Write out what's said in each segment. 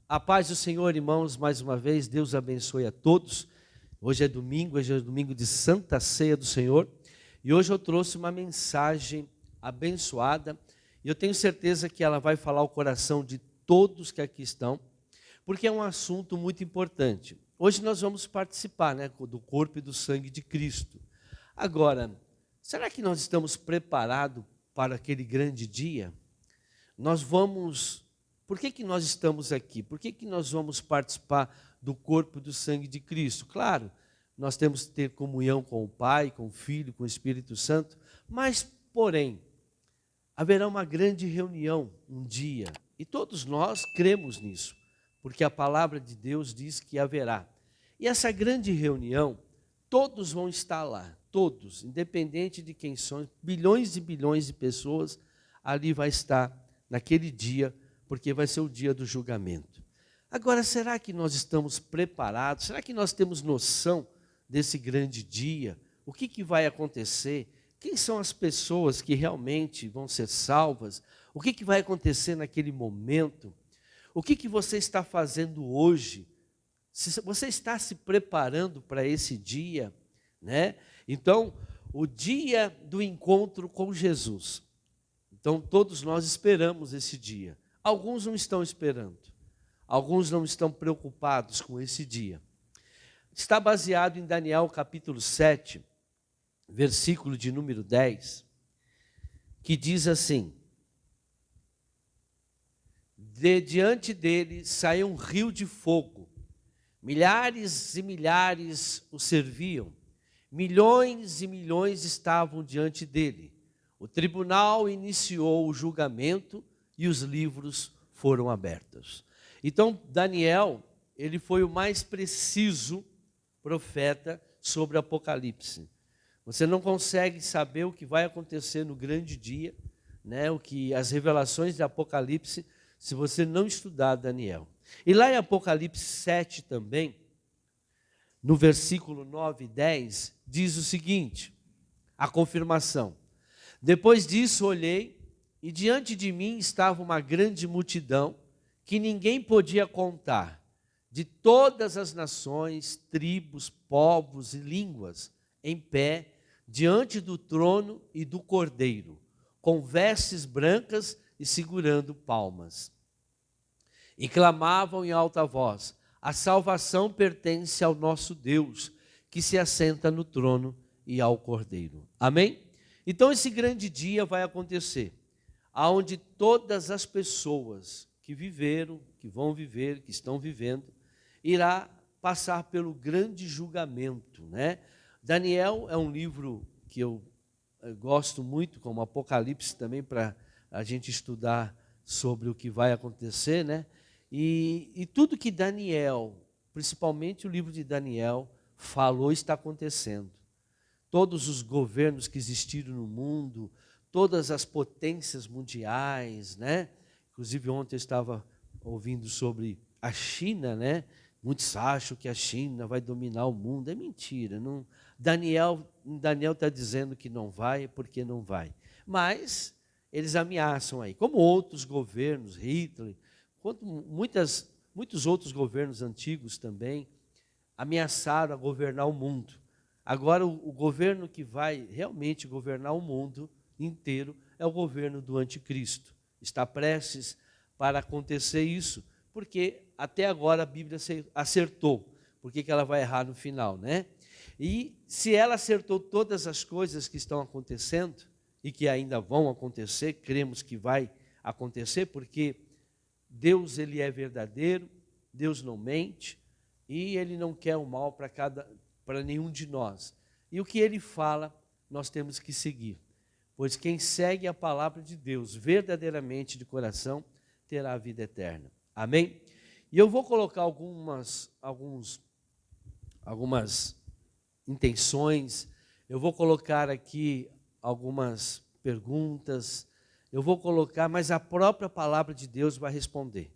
A paz do Senhor, irmãos, mais uma vez, Deus abençoe a todos. Hoje é domingo de Santa Ceia do Senhor, e hoje eu trouxe uma mensagem abençoada, e eu tenho certeza que ela vai falar ao coração de todos que aqui estão, porque é um assunto muito importante. Hoje nós vamos participar, do corpo e do sangue de Cristo. Agora, será que nós estamos preparados para aquele grande dia? Por que nós estamos aqui? Por que nós vamos participar do corpo e do sangue de Cristo? Claro, nós temos que ter comunhão com o Pai, com o Filho, com o Espírito Santo, mas, porém, haverá uma grande reunião um dia, e todos nós cremos nisso, porque a palavra de Deus diz que haverá. E essa grande reunião, todos vão estar lá, todos, independente de quem são, bilhões e bilhões de pessoas, ali vai estar naquele dia, porque vai ser o dia do julgamento. Agora, será que nós estamos preparados? Será que nós temos noção desse grande dia? O que vai acontecer? Quem são as pessoas que realmente vão ser salvas? O que vai acontecer naquele momento? O que você está fazendo hoje? Se você está se preparando para esse dia, né? Então, o dia do encontro com Jesus. Então, todos nós esperamos esse dia. Alguns não estão esperando. Alguns não estão preocupados com esse dia. Está baseado em Daniel capítulo 7, versículo de número 10, que diz assim: diante dele saiu um rio de fogo, milhares e milhares o serviam, milhões e milhões estavam diante dele. O tribunal iniciou o julgamento e os livros foram abertos. Então, Daniel, ele foi o mais preciso profeta sobre Apocalipse. Você não consegue saber o que vai acontecer no grande dia, as revelações de Apocalipse, se você não estudar Daniel. E lá em Apocalipse 7 também, no versículo 9 e 10, diz o seguinte, a confirmação: depois disso olhei, e diante de mim estava uma grande multidão, que ninguém podia contar, de todas as nações, tribos, povos e línguas, em pé, diante do trono e do Cordeiro, com vestes brancas e segurando palmas. E clamavam em alta voz: a salvação pertence ao nosso Deus, que se assenta no trono e ao Cordeiro. Amém? Então esse grande dia vai acontecer, aonde todas as pessoas que viveram, que vão viver, que estão vivendo, irá passar pelo grande julgamento, Daniel é um livro que eu gosto muito, como Apocalipse também, para a gente estudar sobre o que vai acontecer, E tudo que Daniel, principalmente o livro de Daniel, falou está acontecendo. Todos os governos que existiram no mundo, todas as potências mundiais, Inclusive ontem eu estava ouvindo sobre a China, Muitos acham que a China vai dominar o mundo. É mentira. Não, Daniel está dizendo que não vai, porque não vai. Mas eles ameaçam aí, como outros governos, Hitler, quanto muitos outros governos antigos também, ameaçaram a governar o mundo. Agora, o governo que vai realmente governar o mundo inteiro é o governo do anticristo. Está prestes para acontecer isso, porque até agora a Bíblia acertou. Por que ela vai errar no final, E se ela acertou todas as coisas que estão acontecendo e que ainda vão acontecer, cremos que vai acontecer, porque Deus, ele é verdadeiro, Deus não mente e ele não quer o mal para nenhum de nós. E o que ele fala, nós temos que seguir. Pois quem segue a palavra de Deus verdadeiramente de coração, terá a vida eterna. Amém? E eu vou colocar algumas intenções, eu vou colocar aqui algumas perguntas, eu vou colocar, mas a própria palavra de Deus vai responder.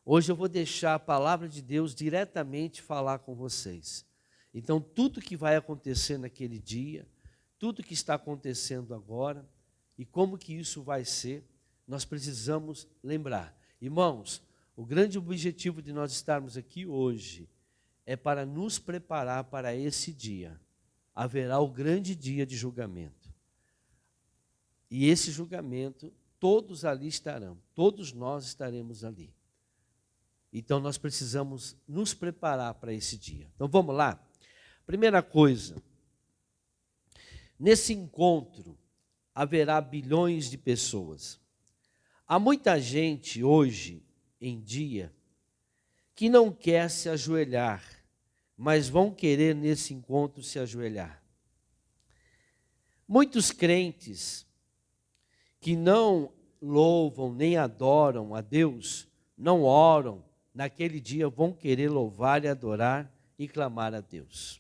Hoje eu vou deixar a palavra de Deus diretamente falar com vocês. Então, tudo que vai acontecer naquele dia, tudo que está acontecendo agora e como que isso vai ser, nós precisamos lembrar. Irmãos, O grande objetivo de nós estarmos aqui hoje é para nos preparar para esse dia. Haverá o grande dia de julgamento. E esse julgamento, todos ali estarão, todos nós estaremos ali. Então nós precisamos nos preparar para esse dia. Então vamos lá? Primeira coisa, nesse encontro haverá bilhões de pessoas. Há muita gente hoje em dia que não quer se ajoelhar, mas vão querer nesse encontro se ajoelhar. Muitos crentes que não louvam nem adoram a Deus, não oram, naquele dia vão querer louvar e adorar e clamar a Deus.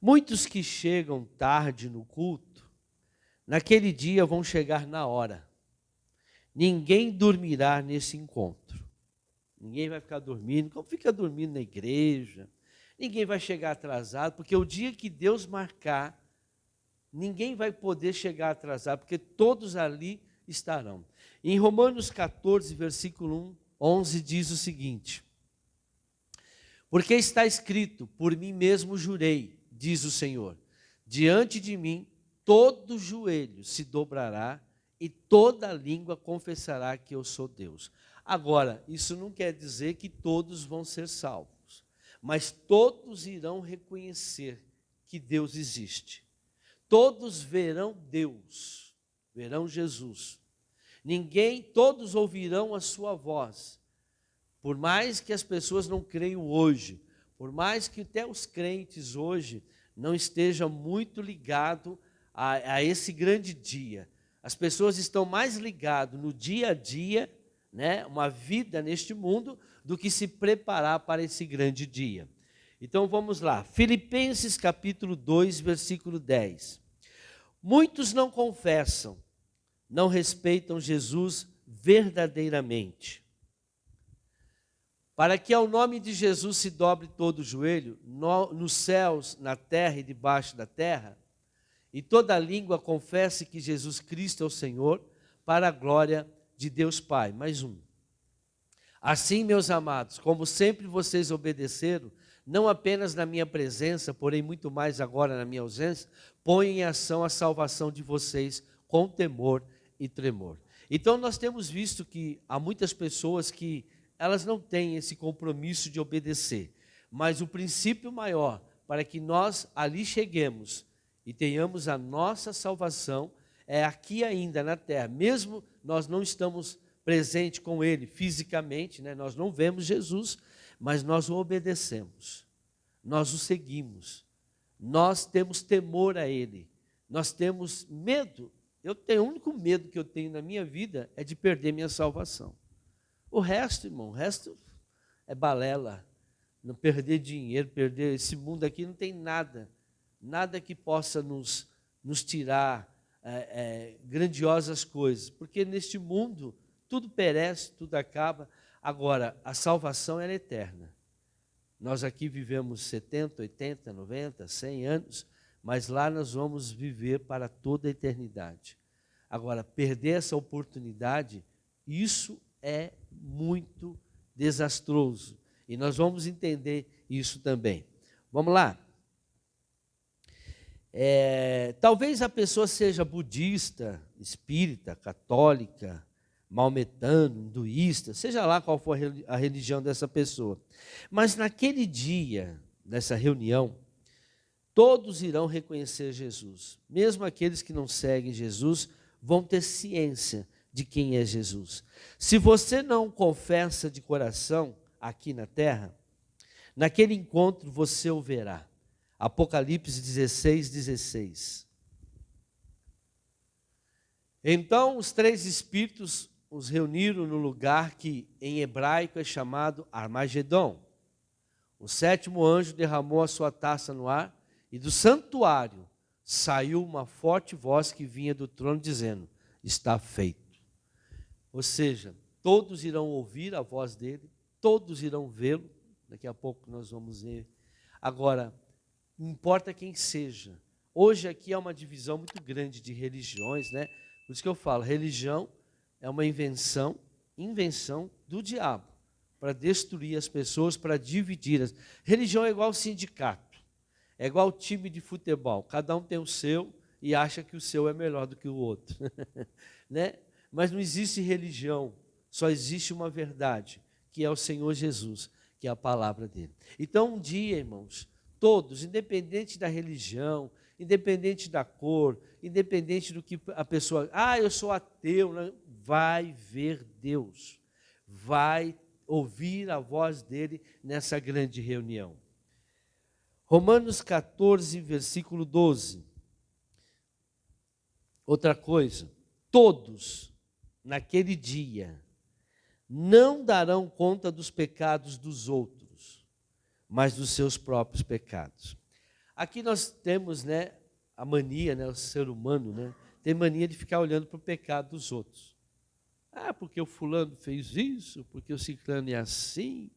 Muitos que chegam tarde no culto, naquele dia vão chegar na hora. Ninguém dormirá nesse encontro. Ninguém vai ficar dormindo, como fica dormindo na igreja. Ninguém vai chegar atrasado, porque o dia que Deus marcar, ninguém vai poder chegar atrasado, porque todos ali estarão. Em Romanos 14, versículo 11, diz o seguinte: porque está escrito, por mim mesmo jurei, diz o Senhor, diante de mim todo joelho se dobrará e toda língua confessará que eu sou Deus. Agora, isso não quer dizer que todos vão ser salvos, mas todos irão reconhecer que Deus existe. Todos verão Deus, verão Jesus. Todos ouvirão a sua voz. Por mais que as pessoas não creiam hoje, por mais que até os crentes hoje não estejam muito ligados a esse grande dia, as pessoas estão mais ligadas no dia a dia, né, uma vida neste mundo, do que se preparar para esse grande dia. Então vamos lá, Filipenses capítulo 2, versículo 10. Muitos não confessam, não respeitam Jesus verdadeiramente. Para que ao nome de Jesus se dobre todo o joelho, nos céus, na terra e debaixo da terra, e toda língua confesse que Jesus Cristo é o Senhor, para a glória de Deus Pai. Mais um. Assim, meus amados, como sempre vocês obedeceram, não apenas na minha presença, porém muito mais agora na minha ausência, ponham em ação a salvação de vocês com temor e tremor. Então nós temos visto que há muitas pessoas que elas não têm esse compromisso de obedecer, mas o princípio maior para que nós ali cheguemos e tenhamos a nossa salvação é aqui ainda na terra, mesmo nós não estamos presentes com Ele fisicamente, né? Nós não vemos Jesus, mas nós o obedecemos, nós o seguimos, nós temos temor a Ele, nós temos medo. O único medo que eu tenho na minha vida é de perder minha salvação. O resto, irmão, o resto é balela. Não perder dinheiro, perder esse mundo aqui, não tem nada que possa nos tirar grandiosas coisas, porque neste mundo tudo perece, tudo acaba. Agora, a salvação é eterna. Nós aqui vivemos 70, 80, 90, 100 anos, mas lá nós vamos viver para toda a eternidade. Agora, perder essa oportunidade, isso é muito desastroso. E nós vamos entender isso também. Vamos lá. Talvez a pessoa seja budista, espírita, católica, maometano, hinduísta, seja lá qual for a religião dessa pessoa. Mas naquele dia, nessa reunião, todos irão reconhecer Jesus. Mesmo aqueles que não seguem Jesus vão ter ciência de quem é Jesus. Se você não confessa de coração aqui na terra, naquele encontro você o verá. Apocalipse 16, 16. Então os três espíritos os reuniram no lugar que em hebraico é chamado Armagedon. O sétimo anjo derramou a sua taça no ar e do santuário saiu uma forte voz que vinha do trono dizendo: está feito. Ou seja, todos irão ouvir a voz dele, todos irão vê-lo. Daqui a pouco nós vamos ver. Agora, não importa quem seja. Hoje aqui há uma divisão muito grande de religiões, né? Por isso que eu falo, religião é uma invenção do diabo. para destruir as pessoas, para dividir. Religião é igual sindicato, é igual time de futebol. Cada um tem o seu e acha que o seu é melhor do que o outro. Né? Mas não existe religião, só existe uma verdade, que é o Senhor Jesus, que é a palavra dele. Então, um dia, irmãos, todos, independente da religião, independente da cor, independente do que a pessoa... eu sou ateu, né? Vai ver Deus, vai ouvir a voz dele nessa grande reunião. Romanos 14, versículo 12. Outra coisa, todos, naquele dia, não darão conta dos pecados dos outros, mas dos seus próprios pecados. Aqui nós temos, né, a mania, né, o ser humano, né, tem mania de ficar olhando para o pecado dos outros. Porque o fulano fez isso, porque o ciclano é assim.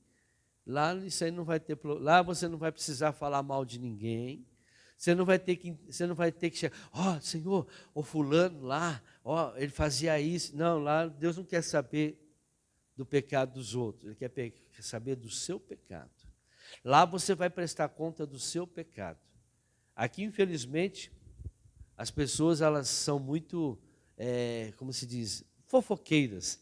Lá isso aí não vai ter, lá você não vai precisar falar mal de ninguém. Você não vai ter que chegar, Senhor, o fulano lá, ele fazia isso. Não, lá Deus não quer saber do pecado dos outros, ele quer saber do seu pecado. Lá você vai prestar conta do seu pecado. Aqui, infelizmente, as pessoas elas são muito, como se diz, fofoqueiras.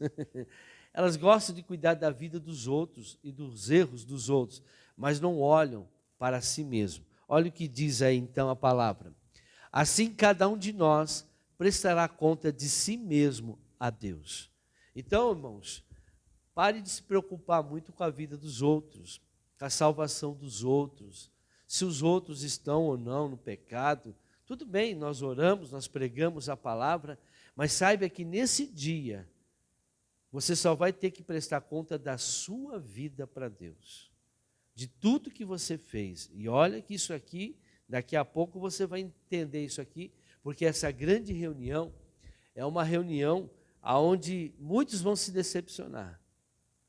Elas gostam de cuidar da vida dos outros e dos erros dos outros, mas não olham para si mesmo. Olha o que diz aí então a palavra. Assim cada um de nós prestará conta de si mesmo a Deus. Então, irmãos, pare de se preocupar muito com a vida dos outros, com a salvação dos outros, se os outros estão ou não no pecado. Tudo bem, nós oramos, nós pregamos a palavra, mas saiba que nesse dia, você só vai ter que prestar conta da sua vida para Deus, de tudo que você fez. E olha que isso aqui, daqui a pouco você vai entender isso aqui, porque essa grande reunião é uma reunião onde muitos vão se decepcionar,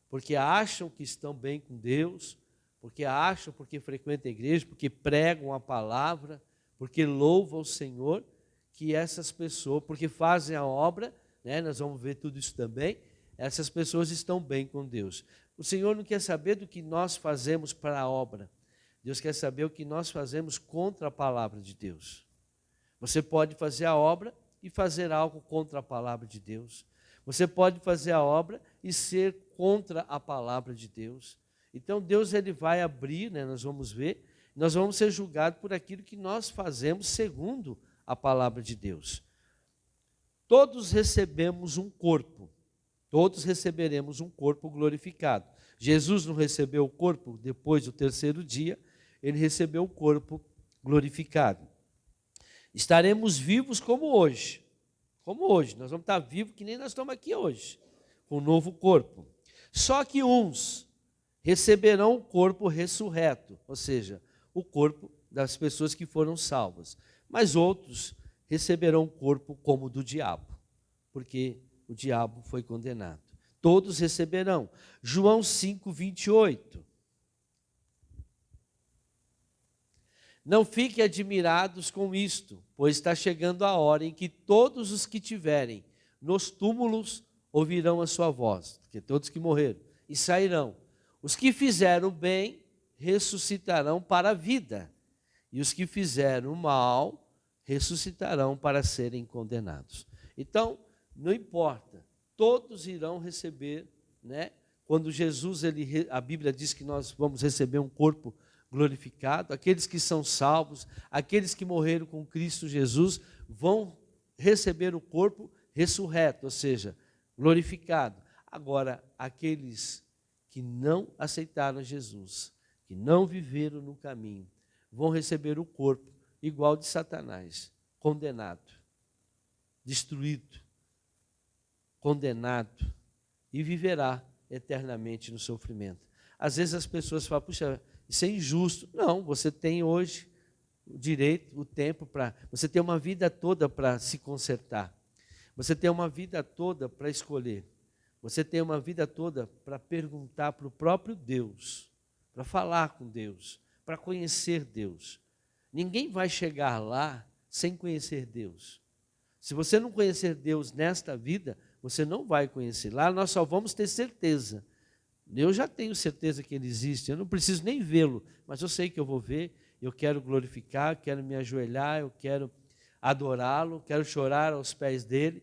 porque acham que estão bem com Deus, porque frequentam a igreja, porque pregam a palavra, porque louvam o Senhor, que essas pessoas, porque fazem a obra, né, nós vamos ver tudo isso também, essas pessoas estão bem com Deus. O Senhor não quer saber do que nós fazemos para a obra, Deus quer saber o que nós fazemos contra a palavra de Deus. Você pode fazer a obra e fazer algo contra a palavra de Deus. Você pode fazer a obra e ser contra a palavra de Deus. Então Deus ele vai abrir, né, nós vamos ver, nós vamos ser julgados por aquilo que nós fazemos segundo a palavra de Deus. Todos recebemos um corpo, todos receberemos um corpo glorificado. Jesus não recebeu o corpo depois do terceiro dia, ele recebeu o corpo glorificado. Estaremos vivos como hoje, nós vamos estar vivos que nem nós estamos aqui hoje, com um novo corpo. Só que uns receberão o corpo ressurreto, ou seja, o corpo das pessoas que foram salvas. Mas outros receberão o corpo como do diabo, porque o diabo foi condenado. Todos receberão. João 5, 28. Não fiquem admirados com isto, pois está chegando a hora em que todos os que tiverem nos túmulos ouvirão a sua voz, porque todos que morreram, e sairão. Os que fizeram bem ressuscitarão para a vida, e os que fizeram mal ressuscitarão para serem condenados. Então, não importa, todos irão receber, né? Quando Jesus, a Bíblia diz que nós vamos receber um corpo glorificado, aqueles que são salvos, aqueles que morreram com Cristo Jesus, vão receber o corpo ressurreto, ou seja, glorificado. Agora, aqueles que não aceitaram Jesus, que não viveram no caminho, vão receber o corpo igual de Satanás, condenado, destruído, condenado, e viverá eternamente no sofrimento. Às vezes as pessoas falam, puxa, isso é injusto. Não, você tem hoje o direito, o tempo para... Você tem uma vida toda para se consertar. Você tem uma vida toda para escolher. Você tem uma vida toda para perguntar para o próprio Deus, para falar com Deus, para conhecer Deus. Ninguém vai chegar lá sem conhecer Deus. Se você não conhecer Deus nesta vida, você não vai conhecer. Lá nós só vamos ter certeza Eu já tenho certeza que ele existe, eu não preciso nem vê-lo, mas eu sei que eu vou ver, eu quero glorificar, quero me ajoelhar, eu quero adorá-lo, quero chorar aos pés dele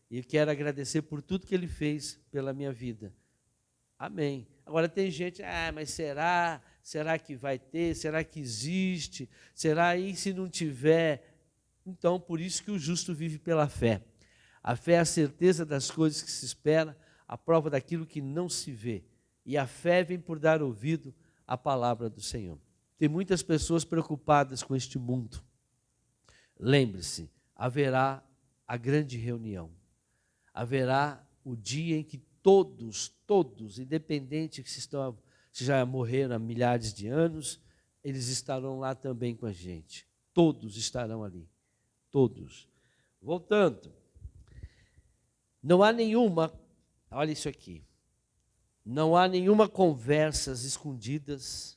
e quero agradecer por tudo que ele fez pela minha vida. Amém. Agora tem gente, mas será? Será que vai ter? Será que existe? Será e se não tiver? Então, por isso que o justo vive pela fé. A fé é a certeza das coisas que se espera, a prova daquilo que não se vê. E a fé vem por dar ouvido à palavra do Senhor. Tem muitas pessoas preocupadas com este mundo. Lembre-se, haverá a grande reunião. Haverá o dia em que todos, independente se já morreram há milhares de anos, eles estarão lá também com a gente. Todos estarão ali. Todos. Voltando. Não há nenhuma, olha isso aqui, não há nenhuma conversas escondidas,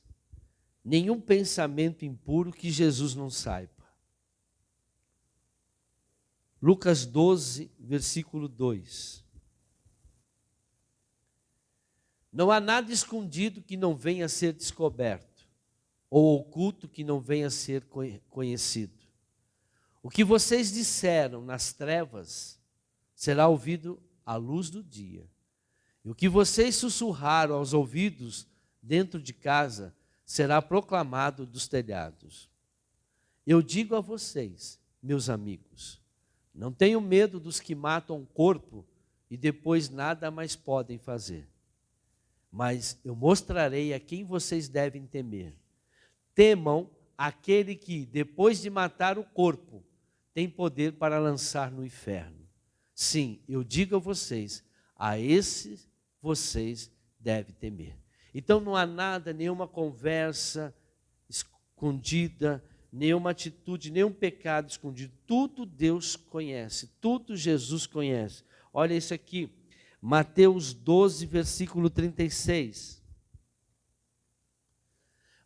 nenhum pensamento impuro que Jesus não saiba. Lucas 12, versículo 2. Não há nada escondido que não venha a ser descoberto, ou oculto que não venha a ser conhecido. O que vocês disseram nas trevas será ouvido à luz do dia. E o que vocês sussurraram aos ouvidos dentro de casa será proclamado dos telhados. Eu digo a vocês, meus amigos, não tenham medo dos que matam o corpo e depois nada mais podem fazer. Mas eu mostrarei a quem vocês devem temer. Temam aquele que, depois de matar o corpo, tem poder para lançar no inferno. Sim, eu digo a vocês, a esses vocês devem temer. Então não há nada, nenhuma conversa escondida, nenhuma atitude, nenhum pecado escondido. Tudo Deus conhece, tudo Jesus conhece. Olha isso aqui, Mateus 12, versículo 36.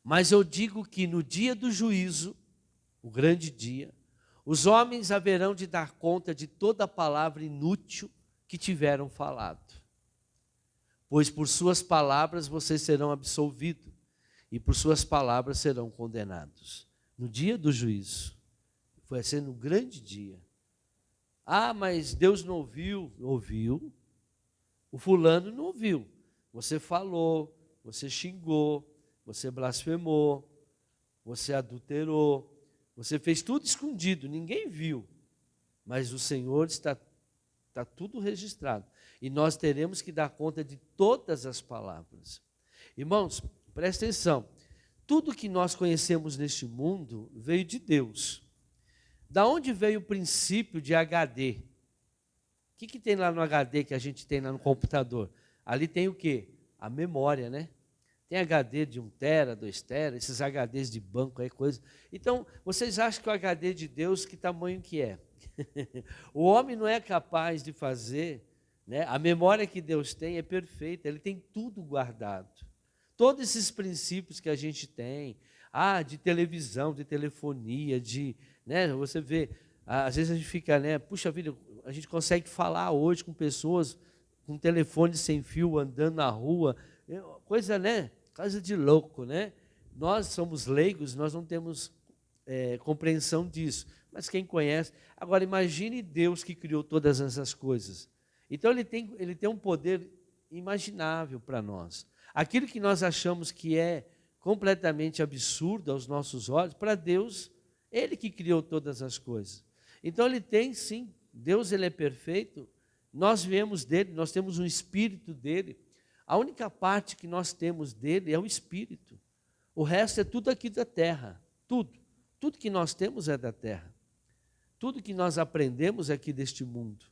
Mas eu digo que no dia do juízo, o grande dia, os homens haverão de dar conta de toda a palavra inútil que tiveram falado. Pois por suas palavras vocês serão absolvidos, e por suas palavras serão condenados. No dia do juízo, vai ser no grande dia. Mas Deus não ouviu? Ouviu. O fulano não ouviu. Você falou, você xingou, você blasfemou, você adulterou, você fez tudo escondido, ninguém viu. Mas o Senhor está tudo registrado. E nós teremos que dar conta de todas as palavras. Irmãos, presta atenção. Tudo que nós conhecemos neste mundo veio de Deus. Da onde veio o princípio de HD? O que tem lá no HD que a gente tem lá no computador? Ali tem o quê? A memória, né? Tem HD de 1 tera, 2 tera, esses HDs de banco aí, coisa. Então, vocês acham que o HD de Deus, que tamanho que é? O homem não é capaz de fazer, né? A memória que Deus tem é perfeita, ele tem tudo guardado. Todos esses princípios que a gente tem, de televisão, de telefonia, né? Você vê, às vezes a gente fica, né? Puxa vida, a gente consegue falar hoje com pessoas com telefone sem fio, andando na rua, coisa, né? Coisa de louco, né? Nós somos leigos, nós não temos compreensão disso, mas quem conhece... Agora, imagine Deus que criou todas essas coisas. Então, ele tem um poder imaginável para nós. Aquilo que nós achamos que é completamente absurdo aos nossos olhos, para Deus, Ele que criou todas as coisas. Então, Ele tem, sim, Deus ele é perfeito, nós viemos dEle, nós temos um Espírito dEle. A única parte que nós temos dEle é o Espírito. O resto é tudo aqui da terra, tudo. Tudo que nós temos é da terra. Tudo que nós aprendemos é aqui deste mundo.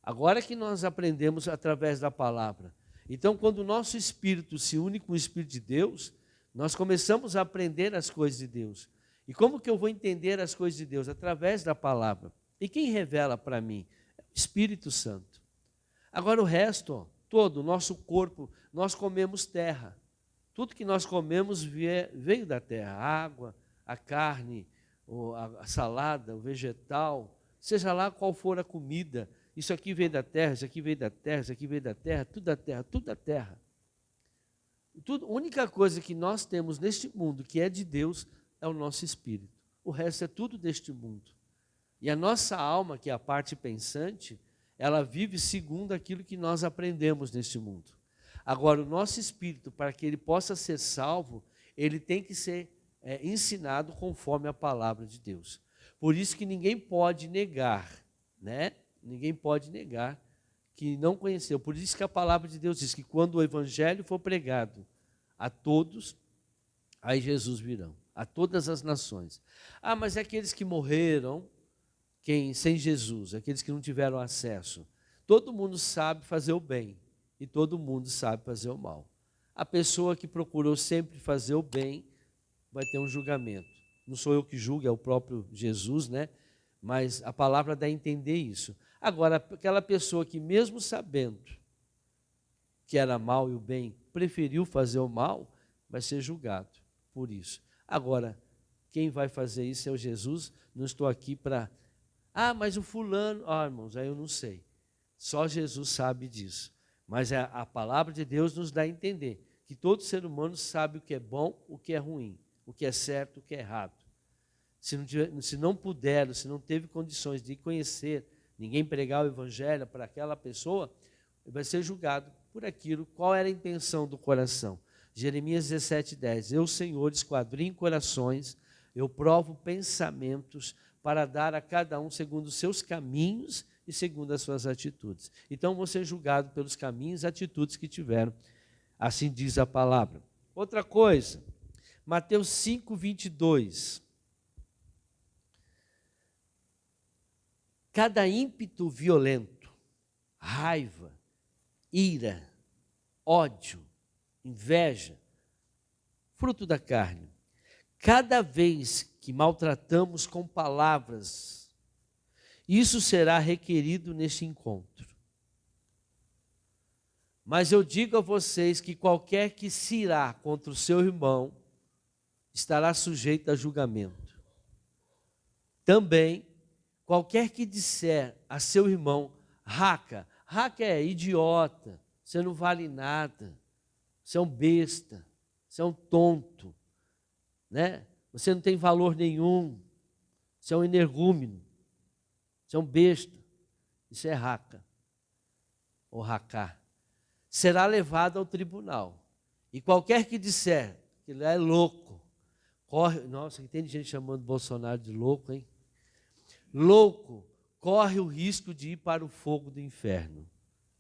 Agora que nós aprendemos através da palavra. Então, quando o nosso espírito se une com o Espírito de Deus, nós começamos a aprender as coisas de Deus. E como que eu vou entender as coisas de Deus? Através da palavra. E quem revela para mim? É o Espírito Santo. Agora o resto, todo o nosso corpo, nós comemos terra. Tudo que nós comemos veio da terra. A água, a carne, a salada, o vegetal, seja lá qual for a comida. Isso aqui veio da terra, isso aqui veio da terra, isso aqui veio da terra, tudo da terra, tudo da terra. A única coisa que nós temos neste mundo que é de Deus é o nosso espírito. O resto é tudo deste mundo. E a nossa alma, que é a parte pensante, ela vive segundo aquilo que nós aprendemos neste mundo. Agora, o nosso espírito, para que ele possa ser salvo, ele tem que ser ensinado conforme a palavra de Deus. Por isso que ninguém pode negar, né? Ninguém pode negar que não conheceu. Por isso que a palavra de Deus diz que quando o evangelho for pregado a todos, aí Jesus virá, a todas as nações. Ah, mas é aqueles que morreram sem Jesus, aqueles que não tiveram acesso. Todo mundo sabe fazer o bem e todo mundo sabe fazer o mal. A pessoa que procurou sempre fazer o bem vai ter um julgamento. Não sou eu que julgo, é o próprio Jesus, né? Mas a palavra dá a entender isso. Agora, aquela pessoa que mesmo sabendo que era mal e o bem, preferiu fazer o mal, vai ser julgado por isso. Agora, quem vai fazer isso é o Jesus. Não estou aqui para... Ah, mas o fulano... Ah, irmãos, aí eu não sei. Só Jesus sabe disso. Mas a palavra de Deus nos dá a entender que todo ser humano sabe o que é bom, o que é ruim, o que é certo, o que é errado. Se não puder, se não teve condições de conhecer, ninguém pregar o evangelho para aquela pessoa, vai ser julgado por aquilo, qual era a intenção do coração. Jeremias 17:10, eu, Senhor, esquadrinho corações, eu provo pensamentos para dar a cada um segundo os seus caminhos e segundo as suas atitudes. Então, vão ser julgados pelos caminhos e atitudes que tiveram. Assim diz a palavra. Outra coisa, Mateus 5:22. Cada ímpeto violento, raiva, ira, ódio, inveja, fruto da carne, cada vez que maltratamos com palavras, isso será requerido neste encontro. Mas eu digo a vocês que qualquer que se irá contra o seu irmão estará sujeito a julgamento. Também, qualquer que disser a seu irmão, raca é idiota, você não vale nada, você é um besta, você é um tonto, né? Você não tem valor nenhum, você é um energúmeno, você é um besta, isso é raca, ou racá. Será levado ao tribunal. E qualquer que disser que ele é louco, corre... Nossa, tem gente chamando Bolsonaro de louco, hein? Louco, corre o risco de ir para o fogo do inferno.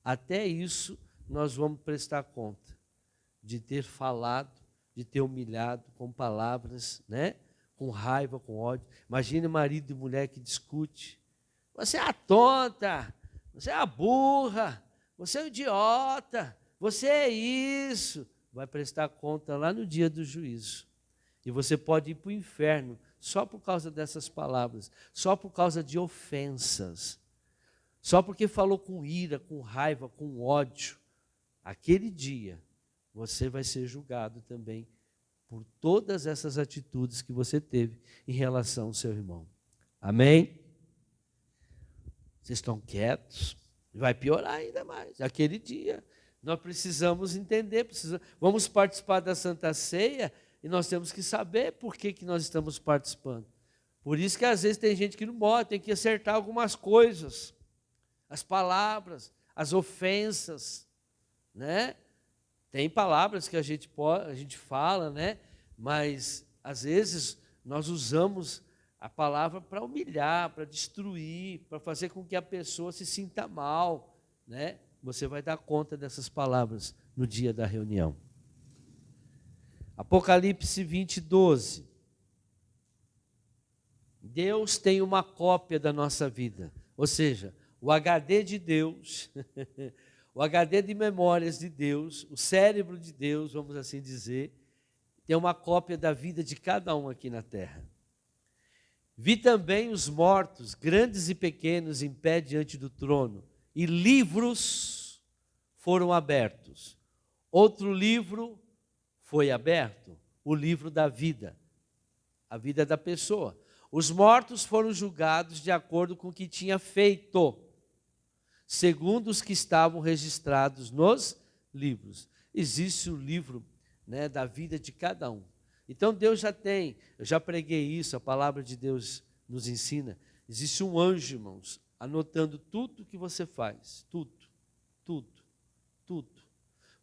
Até isso nós vamos prestar conta, de ter falado, de ter humilhado com palavras, né? Com raiva, com ódio. Imagine marido e mulher que discute. Você é a tonta, você é a burra, você é o idiota, você é isso. Vai prestar conta lá no dia do juízo. E você pode ir para o inferno só por causa dessas palavras, só por causa de ofensas, só porque falou com ira, com raiva, com ódio. Aquele dia você vai ser julgado também por todas essas atitudes que você teve em relação ao seu irmão. Amém? Vocês estão quietos? Vai piorar ainda mais. Aquele dia, nós precisamos entender, vamos participar da Santa Ceia e nós temos que saber por que nós estamos participando. Por isso que às vezes tem gente que não pode, tem que acertar algumas coisas, as palavras, as ofensas, né? Tem palavras que a gente fala, né? Mas às vezes nós usamos a palavra para humilhar, para destruir, para fazer com que a pessoa se sinta mal, né? Você vai dar conta dessas palavras no dia da reunião. Apocalipse 20:12. Deus tem uma cópia da nossa vida, ou seja, o HD de Deus, o HD de memórias de Deus, o cérebro de Deus, vamos assim dizer, tem uma cópia da vida de cada um aqui na terra. Vi também os mortos, grandes e pequenos, em pé diante do trono, e livros foram abertos. Outro livro foi aberto, o livro da vida, a vida da pessoa. Os mortos foram julgados de acordo com o que tinha feito, segundo os que estavam registrados nos livros. Existe o livro né, da vida de cada um. Então Deus já tem, eu já preguei isso, a palavra de Deus nos ensina. Existe um anjo, irmãos, anotando tudo que você faz, tudo.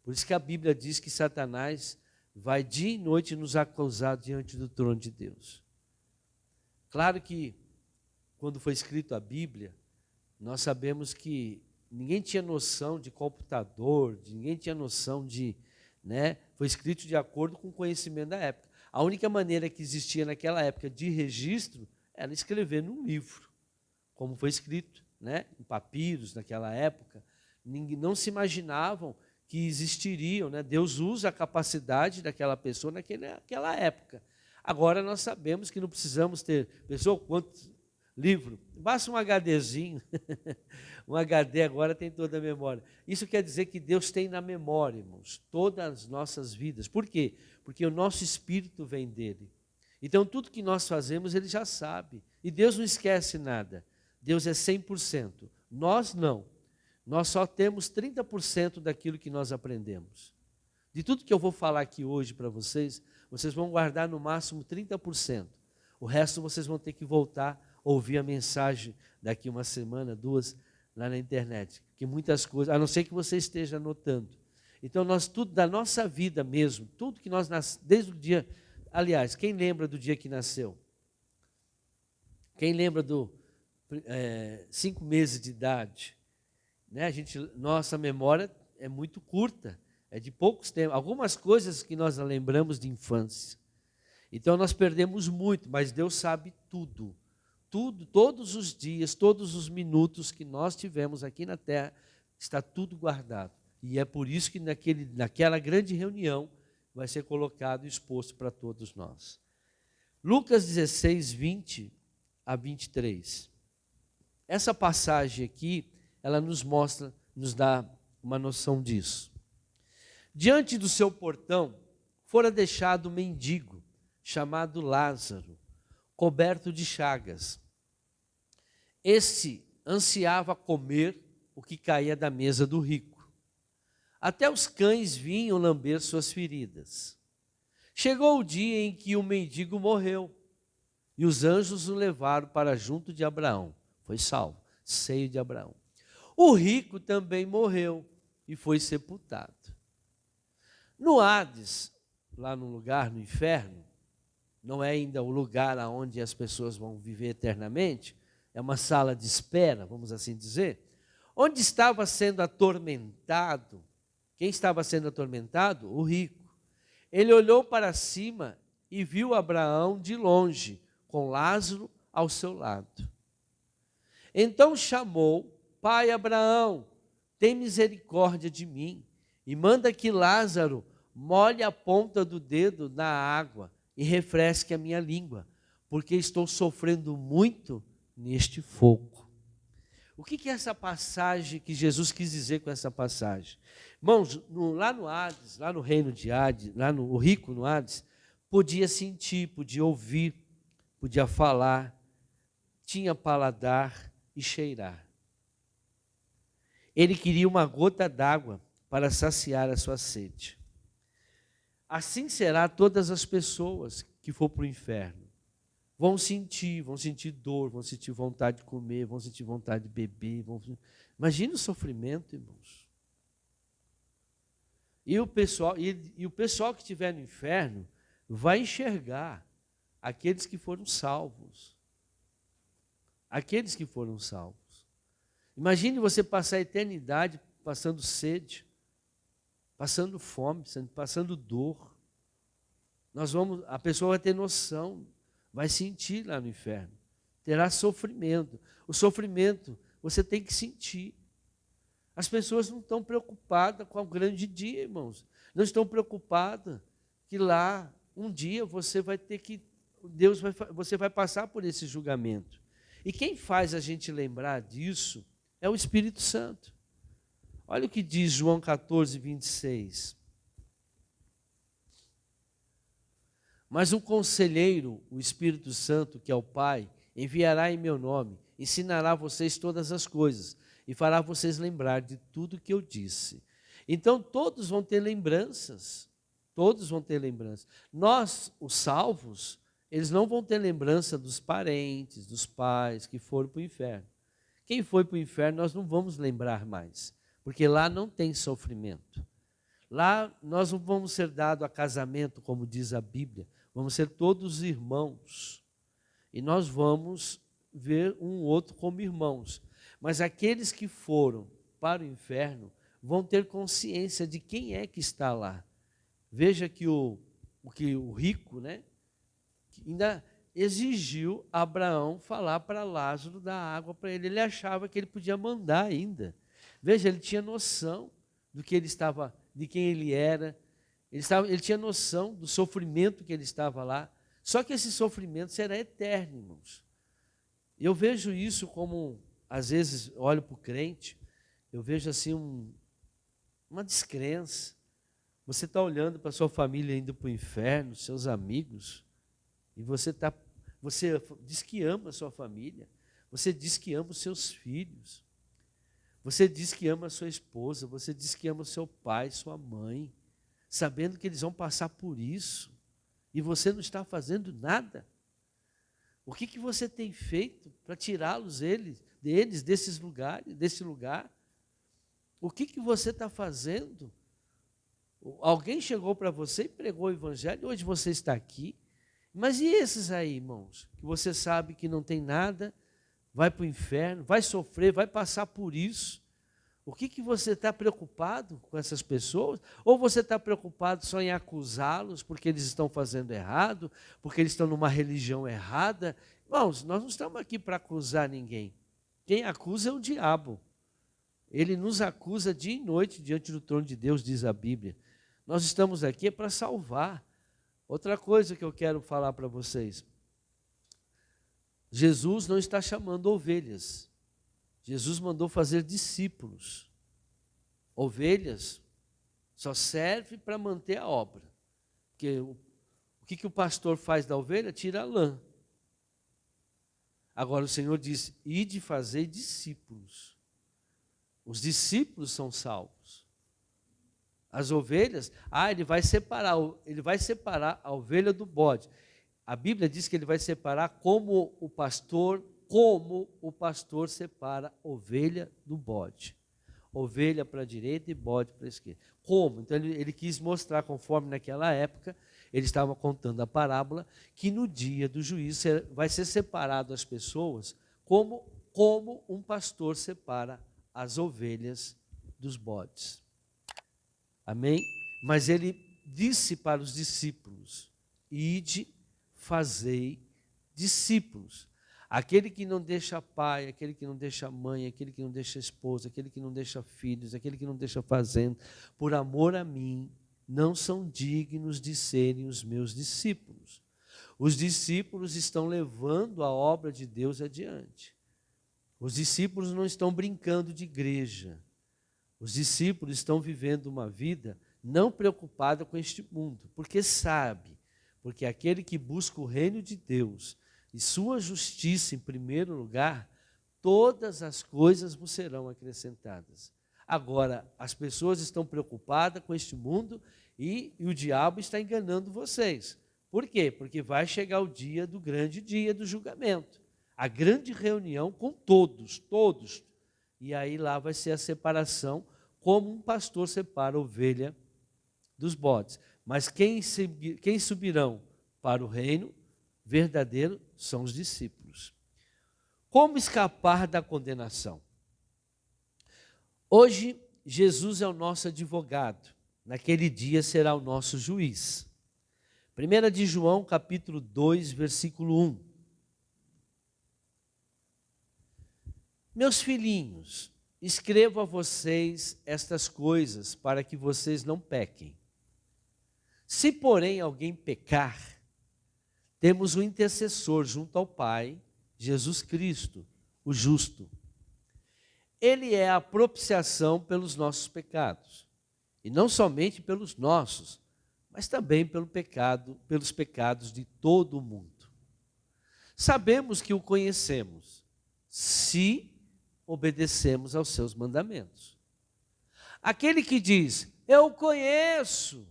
Por isso que a Bíblia diz que Satanás vai dia e noite nos acusar diante do trono de Deus. Claro que quando foi escrito a Bíblia, nós sabemos que ninguém tinha noção de computador, ninguém tinha noção de, né, foi escrito de acordo com o conhecimento da época. A única maneira que existia naquela época de registro era escrever num livro, como foi escrito, né, em papiros naquela época. Não se imaginavam que existiriam, né? Deus usa a capacidade daquela pessoa naquela época. Agora nós sabemos que não precisamos ter, pessoal, quantos livros? Basta um HDzinho, um HD agora tem toda a memória. Isso quer dizer que Deus tem na memória, irmãos, todas as nossas vidas. Por quê? Porque o nosso espírito vem dele. Então tudo que nós fazemos ele já sabe. E Deus não esquece nada. Deus é 100%. Nós não. Nós só temos 30% daquilo que nós aprendemos. De tudo que eu vou falar aqui hoje para vocês, vocês vão guardar no máximo 30%. O resto vocês vão ter que voltar a ouvir a mensagem daqui uma semana, 2, lá na internet. Que muitas coisas, a não ser que você esteja anotando. Então, nós tudo da nossa vida mesmo, tudo que nós desde o dia, aliás, quem lembra do dia que nasceu? Quem lembra do 5 meses de idade? Né? Nossa memória é muito curta, é de poucos tempos. Algumas coisas que nós lembramos de infância. Então nós perdemos muito, mas Deus sabe tudo. Tudo, todos os dias, todos os minutos que nós tivemos aqui na terra, está tudo guardado. E é por isso que naquela grande reunião vai ser colocado e exposto para todos nós. Lucas 16, 20 a 23. Essa passagem aqui, ela nos mostra, nos dá uma noção disso. Diante do seu portão, fora deixado um mendigo, chamado Lázaro, coberto de chagas. Esse ansiava comer o que caía da mesa do rico. Até os cães vinham lamber suas feridas. Chegou o dia em que o mendigo morreu, e os anjos o levaram para junto de Abraão. Foi salvo, seio de Abraão. O rico também morreu e foi sepultado. No Hades, lá no lugar, no inferno, não é ainda o lugar onde as pessoas vão viver eternamente, é uma sala de espera, vamos assim dizer, onde estava sendo atormentado. Quem estava sendo atormentado? O rico. Ele olhou para cima e viu Abraão de longe, com Lázaro ao seu lado. Então chamou: Pai Abraão, tem misericórdia de mim e manda que Lázaro molhe a ponta do dedo na água e refresque a minha língua, porque estou sofrendo muito neste fogo. O que é essa passagem que Jesus quis dizer com essa passagem? Irmãos, lá no Hades, lá no reino de Hades, o rico no Hades, podia sentir, podia ouvir, podia falar, tinha paladar e cheirar. Ele queria uma gota d'água para saciar a sua sede. Assim será todas as pessoas que for para o inferno. Vão sentir dor, vão sentir vontade de comer, vão sentir vontade de beber. Imagina o sofrimento, irmãos. E o pessoal que estiver no inferno vai enxergar aqueles que foram salvos. Aqueles que foram salvos. Imagine você passar a eternidade passando sede, passando fome, passando dor. A pessoa vai ter noção, vai sentir lá no inferno. Terá sofrimento. O sofrimento você tem que sentir. As pessoas não estão preocupadas com o grande dia, irmãos. Não estão preocupadas que lá um dia você vai passar por esse julgamento. E quem faz a gente lembrar disso é o Espírito Santo. Olha o que diz João 14, 26. Mas um conselheiro, o Espírito Santo, que é o Pai, enviará em meu nome, ensinará a vocês todas as coisas e fará vocês lembrar de tudo que eu disse. Então todos vão ter lembranças. Todos vão ter lembrança. Nós, os salvos, eles não vão ter lembrança dos parentes, dos pais que foram para o inferno. Quem foi para o inferno, nós não vamos lembrar mais, porque lá não tem sofrimento. Lá nós não vamos ser dados a casamento, como diz a Bíblia, vamos ser todos irmãos. E nós vamos ver um outro como irmãos. Mas aqueles que foram para o inferno vão ter consciência de quem é que está lá. Veja que o rico, né, ainda exigiu Abraão falar para Lázaro dar água para ele. Ele achava que ele podia mandar ainda. Veja, ele tinha noção do que ele estava, de quem ele era. Ele tinha noção do sofrimento que ele estava lá. Só que esse sofrimento será eterno, irmãos. Eu vejo isso como, às vezes, olho para o crente, eu vejo assim uma descrença. Você está olhando para a sua família indo para o inferno, seus amigos, e você diz que ama a sua família, você diz que ama os seus filhos, você diz que ama a sua esposa, você diz que ama o seu pai, sua mãe, sabendo que eles vão passar por isso, e você não está fazendo nada. O que você tem feito para tirá-los deles, desses lugares, desse lugar? O que você está fazendo? Alguém chegou para você e pregou o evangelho, hoje você está aqui. Mas e esses aí, irmãos, que você sabe que não tem nada, vai para o inferno, vai sofrer, vai passar por isso? O que você está preocupado com essas pessoas? Ou você está preocupado só em acusá-los porque eles estão fazendo errado, porque eles estão numa religião errada? Irmãos, nós não estamos aqui para acusar ninguém. Quem acusa é o diabo. Ele nos acusa dia e noite diante do trono de Deus, diz a Bíblia. Nós estamos aqui para salvar. Outra coisa que eu quero falar para vocês. Jesus não está chamando ovelhas. Jesus mandou fazer discípulos. Ovelhas só serve para manter a obra. Porque o que o pastor faz da ovelha? Tira a lã. Agora o Senhor diz, ide fazer discípulos. Os discípulos são salvos. As ovelhas, ele vai separar a ovelha do bode. A Bíblia diz que ele vai separar como o pastor separa ovelha do bode. Ovelha para a direita e bode para a esquerda. Como? Então ele quis mostrar, conforme naquela época, ele estava contando a parábola, que no dia do juízo vai ser separado as pessoas como um pastor separa as ovelhas dos bodes. Amém? Mas ele disse para os discípulos, ide, fazei discípulos. Aquele que não deixa pai, aquele que não deixa mãe, aquele que não deixa esposa, aquele que não deixa filhos, aquele que não deixa fazenda, por amor a mim, não são dignos de serem os meus discípulos. Os discípulos estão levando a obra de Deus adiante. Os discípulos não estão brincando de igreja. Os discípulos estão vivendo uma vida não preocupada com este mundo, porque aquele que busca o reino de Deus e sua justiça em primeiro lugar, todas as coisas vos serão acrescentadas. Agora, as pessoas estão preocupadas com este mundo e o diabo está enganando vocês. Por quê? Porque vai chegar o grande dia do julgamento. A grande reunião com todos. E aí lá vai ser a separação, como um pastor separa a ovelha dos bodes. Mas quem subirão para o reino verdadeiro são os discípulos. Como escapar da condenação? Hoje, Jesus é o nosso advogado. Naquele dia será o nosso juiz. 1 de João, capítulo 2, versículo 1. Meus filhinhos, escrevo a vocês estas coisas para que vocês não pequem. Se, porém, alguém pecar, temos um intercessor junto ao Pai, Jesus Cristo, o justo. Ele é a propiciação pelos nossos pecados, e não somente pelos nossos, mas também pelos pecados de todo o mundo. Sabemos que o conhecemos, se obedecemos aos seus mandamentos. Aquele que diz, eu conheço,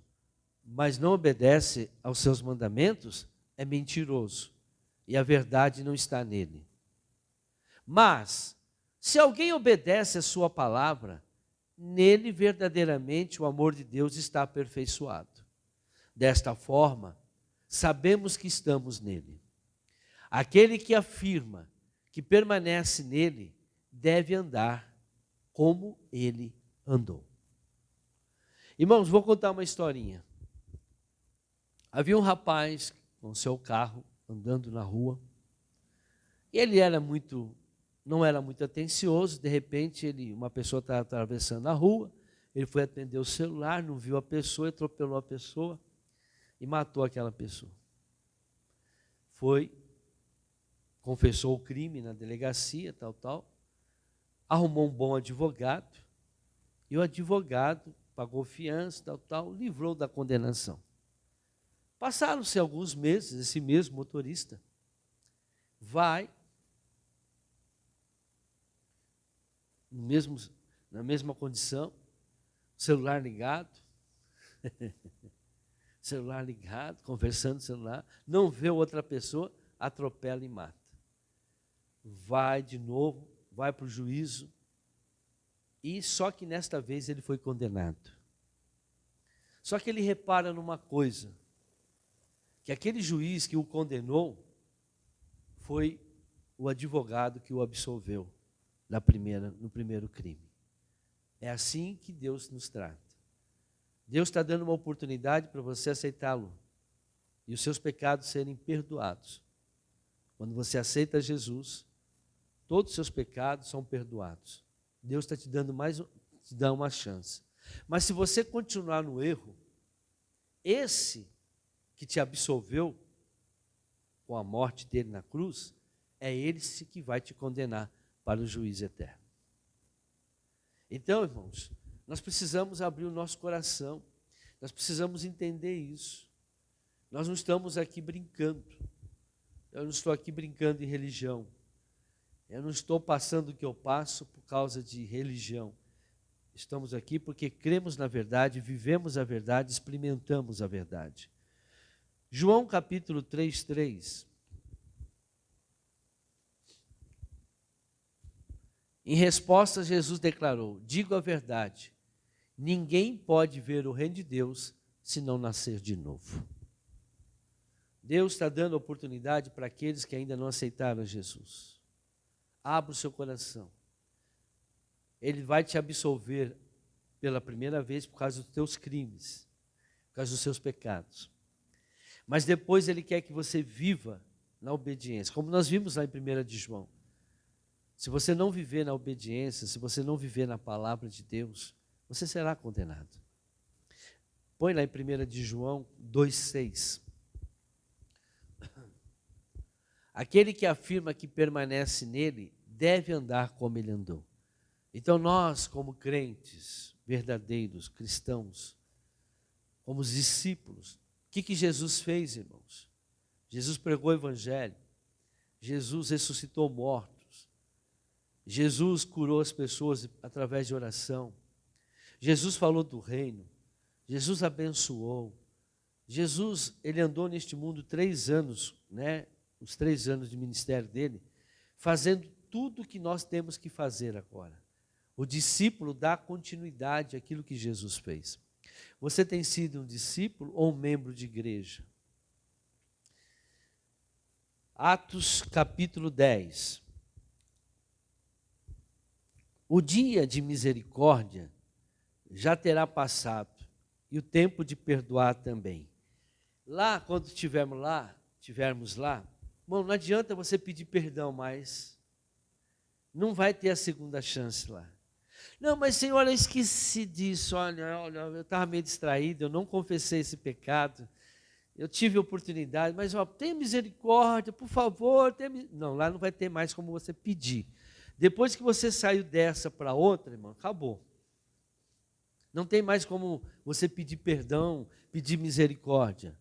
mas não obedece aos seus mandamentos, é mentiroso, e a verdade não está nele. Mas, se alguém obedece a sua palavra, nele verdadeiramente o amor de Deus está aperfeiçoado. Desta forma, sabemos que estamos nele. Aquele que afirma que permanece nele, deve andar como ele andou. Irmãos, vou contar uma historinha. Havia um rapaz com seu carro, andando na rua, e ele não era muito atencioso. De repente, uma pessoa estava atravessando a rua, ele foi atender o celular, não viu a pessoa, atropelou a pessoa e matou aquela pessoa. Confessou o crime na delegacia, tal, arrumou um bom advogado, e o advogado pagou fiança, tal, livrou da condenação. Passaram-se alguns meses, esse mesmo motorista vai, na mesma condição, celular ligado, conversando no celular, não vê outra pessoa, atropela e mata. Vai de novo, vai para o juízo, e só que nesta vez ele foi condenado. Só que ele repara numa coisa, que aquele juiz que o condenou foi o advogado que o absolveu no primeiro crime. É assim que Deus nos trata. Deus está dando uma oportunidade para você aceitá-lo e os seus pecados serem perdoados. Quando você aceita Jesus, todos os seus pecados são perdoados. Deus está te dando uma chance. Mas se você continuar no erro, esse que te absolveu com a morte dele na cruz, é ele que vai te condenar para o juízo eterno. Então, irmãos, nós precisamos abrir o nosso coração, nós precisamos entender isso. Nós não estamos aqui brincando, eu não estou aqui brincando em religião, eu não estou passando o que eu passo por causa de religião. Estamos aqui porque cremos na verdade, vivemos a verdade, experimentamos a verdade. João capítulo 3:3. Em resposta, Jesus declarou: digo a verdade, ninguém pode ver o reino de Deus se não nascer de novo. Deus está dando oportunidade para aqueles que ainda não aceitaram Jesus. Abra o seu coração. Ele vai te absolver pela primeira vez por causa dos teus crimes, por causa dos seus pecados. Mas depois Ele quer que você viva na obediência, como nós vimos lá em 1 de João. Se você não viver na obediência, se você não viver na palavra de Deus, você será condenado. Põe lá em 1 de João 2,6. Aquele que afirma que permanece nele, deve andar como ele andou. Então nós, como crentes, verdadeiros, cristãos, como os discípulos, o que Jesus fez, irmãos? Jesus pregou o evangelho, Jesus ressuscitou mortos, Jesus curou as pessoas através de oração, Jesus falou do reino, Jesus abençoou, Jesus, ele andou neste mundo 3 anos, os 3 anos de ministério dele, fazendo tudo o que nós temos que fazer agora. O discípulo dá continuidade àquilo que Jesus fez. Você tem sido um discípulo ou um membro de igreja? Atos capítulo 10. O dia de misericórdia já terá passado e o tempo de perdoar também. Lá, quando estivermos lá, irmão, não adianta você pedir perdão mais. Não vai ter a segunda chance lá. Não, mas Senhor, eu esqueci disso, olha, eu estava meio distraído, eu não confessei esse pecado, eu tive oportunidade, mas tenha misericórdia, por favor. Não, lá não vai ter mais como você pedir. Depois que você saiu dessa para outra, irmão, acabou. Não tem mais como você pedir perdão, pedir misericórdia.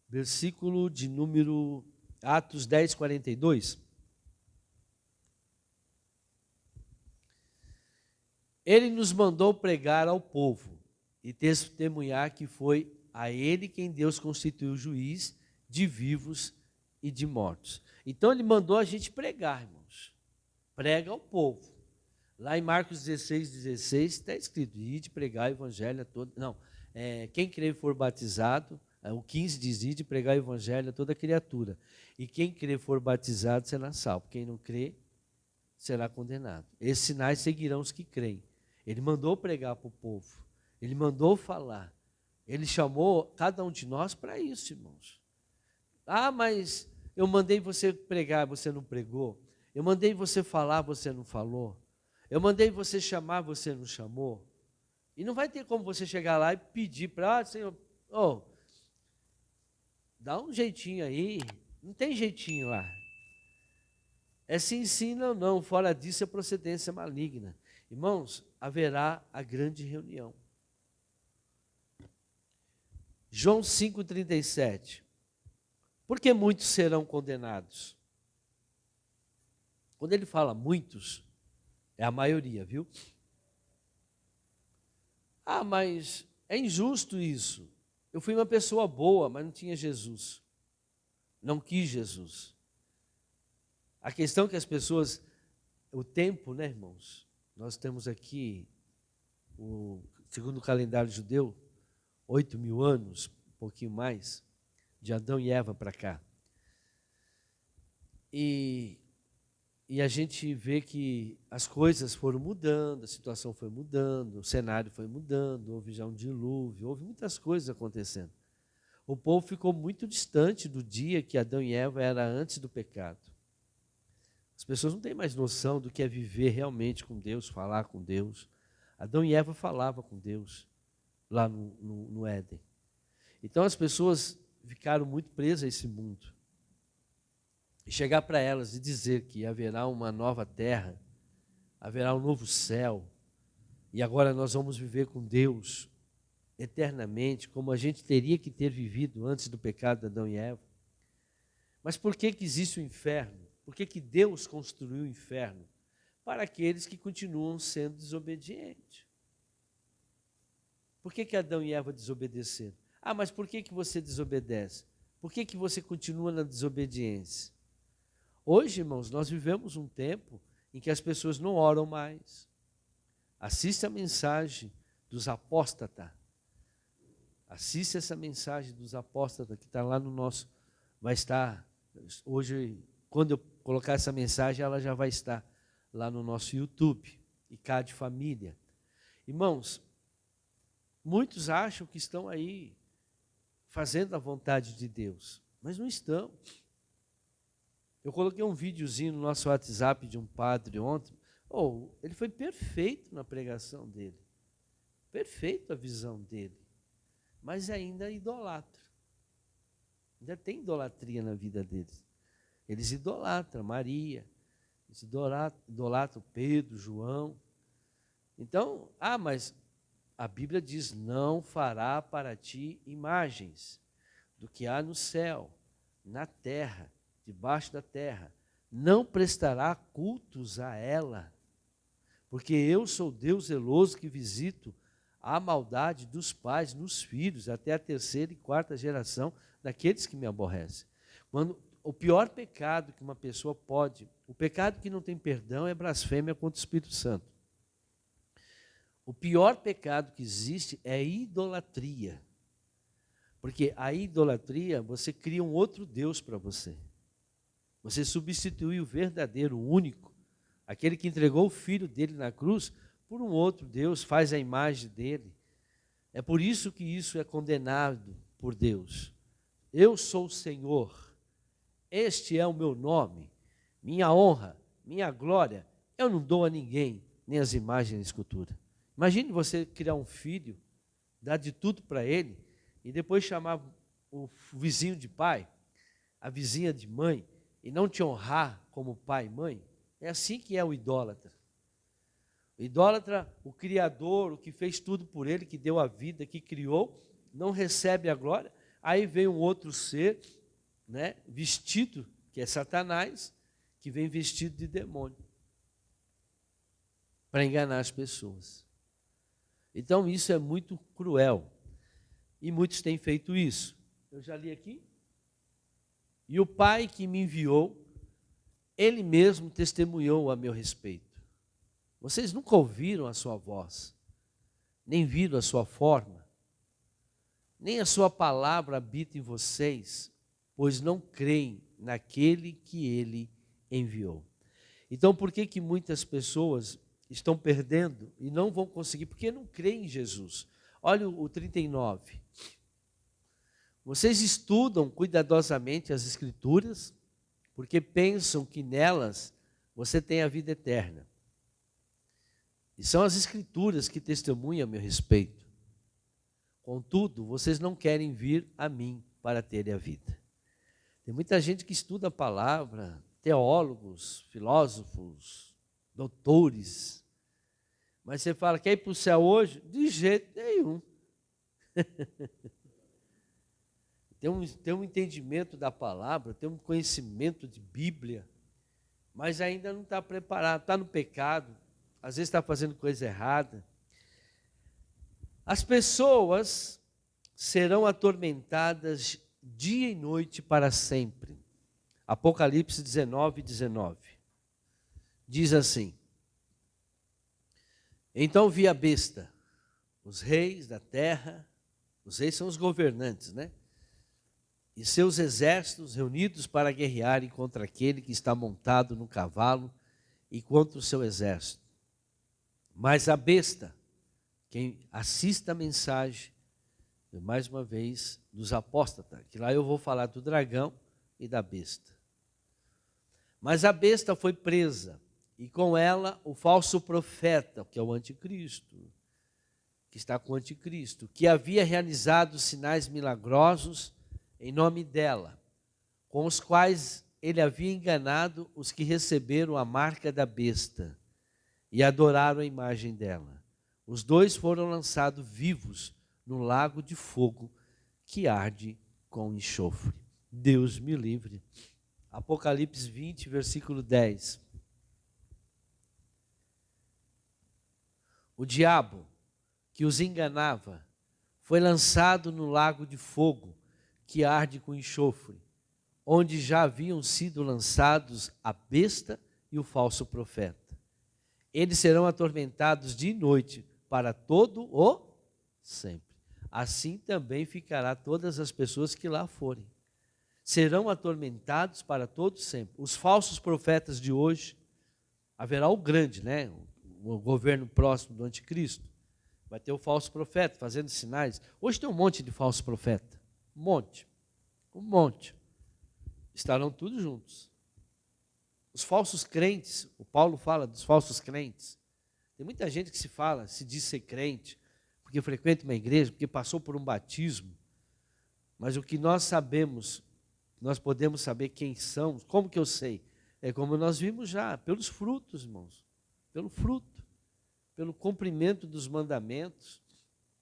Versículo de número Atos 10, 42. Ele nos mandou pregar ao povo e testemunhar que foi a ele quem Deus constituiu juiz de vivos e de mortos. Então ele mandou a gente pregar, irmãos. Prega ao povo. Lá em Marcos 16 está escrito, ide pregar o evangelho a todo... Não, quem crer e for batizado, o 15 diz, ide pregar o evangelho a toda criatura. E quem crer e for batizado será salvo. Quem não crê será condenado. Esses sinais seguirão os que creem. Ele mandou pregar para o povo. Ele mandou falar. Ele chamou cada um de nós para isso, irmãos. Ah, mas eu mandei você pregar, você não pregou. Eu mandei você falar, você não falou. Eu mandei você chamar, você não chamou. E não vai ter como você chegar lá e pedir para, Senhor, dá um jeitinho aí. Não tem jeitinho lá. É sim, sim, não, não. Fora disso é procedência maligna. Irmãos, haverá a grande reunião. João 5,37. Por que muitos serão condenados? Quando ele fala muitos, é a maioria, viu? Ah, mas é injusto isso. Eu fui uma pessoa boa, mas não tinha Jesus. Não quis Jesus. A questão é que as pessoas, o tempo, né, irmãos? Nós temos aqui, segundo o calendário judeu, 8.000 anos, um pouquinho mais, de Adão e Eva para cá. E a gente vê que as coisas foram mudando, a situação foi mudando, o cenário foi mudando, houve já um dilúvio, houve muitas coisas acontecendo. O povo ficou muito distante do dia que Adão e Eva era antes do pecado. As pessoas não têm mais noção do que é viver realmente com Deus, falar com Deus. Adão e Eva falavam com Deus lá no Éden. Então as pessoas ficaram muito presas a esse mundo. E chegar para elas e dizer que haverá uma nova terra, haverá um novo céu, e agora nós vamos viver com Deus eternamente, como a gente teria que ter vivido antes do pecado de Adão e Eva. Mas por que existe o inferno? Por que Deus construiu o inferno? Para aqueles que continuam sendo desobedientes. Por que Adão e Eva desobedeceram? Ah, mas por que você desobedece? Por que você continua na desobediência? Hoje, irmãos, nós vivemos um tempo em que as pessoas não oram mais. Assiste a mensagem dos apóstatas. Assiste essa mensagem dos apóstatas que está lá no nosso... Vai estar, hoje, quando eu colocar essa mensagem, ela já vai estar lá no nosso YouTube, ICAD Família. Irmãos, muitos acham que estão aí fazendo a vontade de Deus, mas não estão. Eu coloquei um videozinho no nosso WhatsApp de um padre ontem. Ele foi perfeito na pregação dele. Perfeito a visão dele. Mas ainda idolatra. Ainda tem idolatria na vida deles. Eles idolatram Maria, eles idolatram Pedro, João. Então, mas a Bíblia diz, não fará para ti imagens do que há no céu, na terra, debaixo da terra, não prestará cultos a ela, porque eu sou Deus zeloso que visito a maldade dos pais nos filhos, até a terceira e quarta geração daqueles que me aborrecem. O pior pecado que uma pessoa pode, o pecado que não tem perdão é blasfêmia contra o Espírito Santo. O pior pecado que existe é idolatria, porque a idolatria, você cria um outro Deus para você. Você substitui o verdadeiro, o único, aquele que entregou o filho dele na cruz, por um outro Deus, faz a imagem dele. É por isso que isso é condenado por Deus. Eu sou o Senhor, este é o meu nome, minha honra, minha glória, eu não dou a ninguém, nem as imagens da escultura. Imagine você criar um filho, dar de tudo para ele, e depois chamar o vizinho de pai, a vizinha de mãe, e não te honrar como pai e mãe. É assim que é o idólatra. O idólatra, o Criador, o que fez tudo por ele, que deu a vida, que criou, não recebe a glória. Aí vem um outro ser, né, vestido, que é Satanás, que vem vestido de demônio, para enganar as pessoas. Então isso é muito cruel. E muitos têm feito isso. Eu já li aqui. E o Pai que me enviou, Ele mesmo testemunhou a meu respeito. Vocês nunca ouviram a sua voz, nem viram a sua forma, nem a sua palavra habita em vocês, pois não creem naquele que Ele enviou. Então, por que muitas pessoas estão perdendo e não vão conseguir? Porque não creem em Jesus. Olha o 39. Vocês estudam cuidadosamente as Escrituras, porque pensam que nelas você tem a vida eterna. E são as Escrituras que testemunham a meu respeito. Contudo, vocês não querem vir a mim para terem a vida. Tem muita gente que estuda a palavra, teólogos, filósofos, doutores. Mas você fala, quer ir para o céu hoje? De jeito nenhum. Tem um entendimento da palavra, tem um conhecimento de Bíblia, mas ainda não está preparado, está no pecado, às vezes está fazendo coisa errada. As pessoas serão atormentadas dia e noite para sempre. Apocalipse 19, 19. Diz assim: então vi a besta, os reis da terra, os reis são os governantes, né? E seus exércitos reunidos para guerrearem contra aquele que está montado no cavalo e contra o seu exército. Mas a besta, quem assista a mensagem, mais uma vez, dos apóstatas, que lá eu vou falar do dragão e da besta. Mas a besta foi presa, e com ela o falso profeta, que é o anticristo, que está com o anticristo, que havia realizado sinais milagrosos em nome dela, com os quais ele havia enganado os que receberam a marca da besta e adoraram a imagem dela. Os dois foram lançados vivos no lago de fogo que arde com enxofre. Deus me livre. Apocalipse 20, versículo 10. O diabo que os enganava foi lançado no lago de fogo que arde com enxofre, onde já haviam sido lançados a besta e o falso profeta. Eles serão atormentados de noite para todo o sempre. Assim também ficará todas as pessoas que lá forem. Serão atormentados para todo sempre. Os falsos profetas de hoje, haverá o grande, né? O governo próximo do anticristo. Vai ter o falso profeta fazendo sinais. Hoje tem um monte de falso profeta. Um monte. Estarão todos juntos. Os falsos crentes, o Paulo fala dos falsos crentes. Tem muita gente que se diz ser crente, porque frequenta uma igreja, porque passou por um batismo. Mas o que nós sabemos, nós podemos saber quem são, como que eu sei? É como nós vimos já, pelos frutos, irmãos. Pelo fruto, pelo cumprimento dos mandamentos,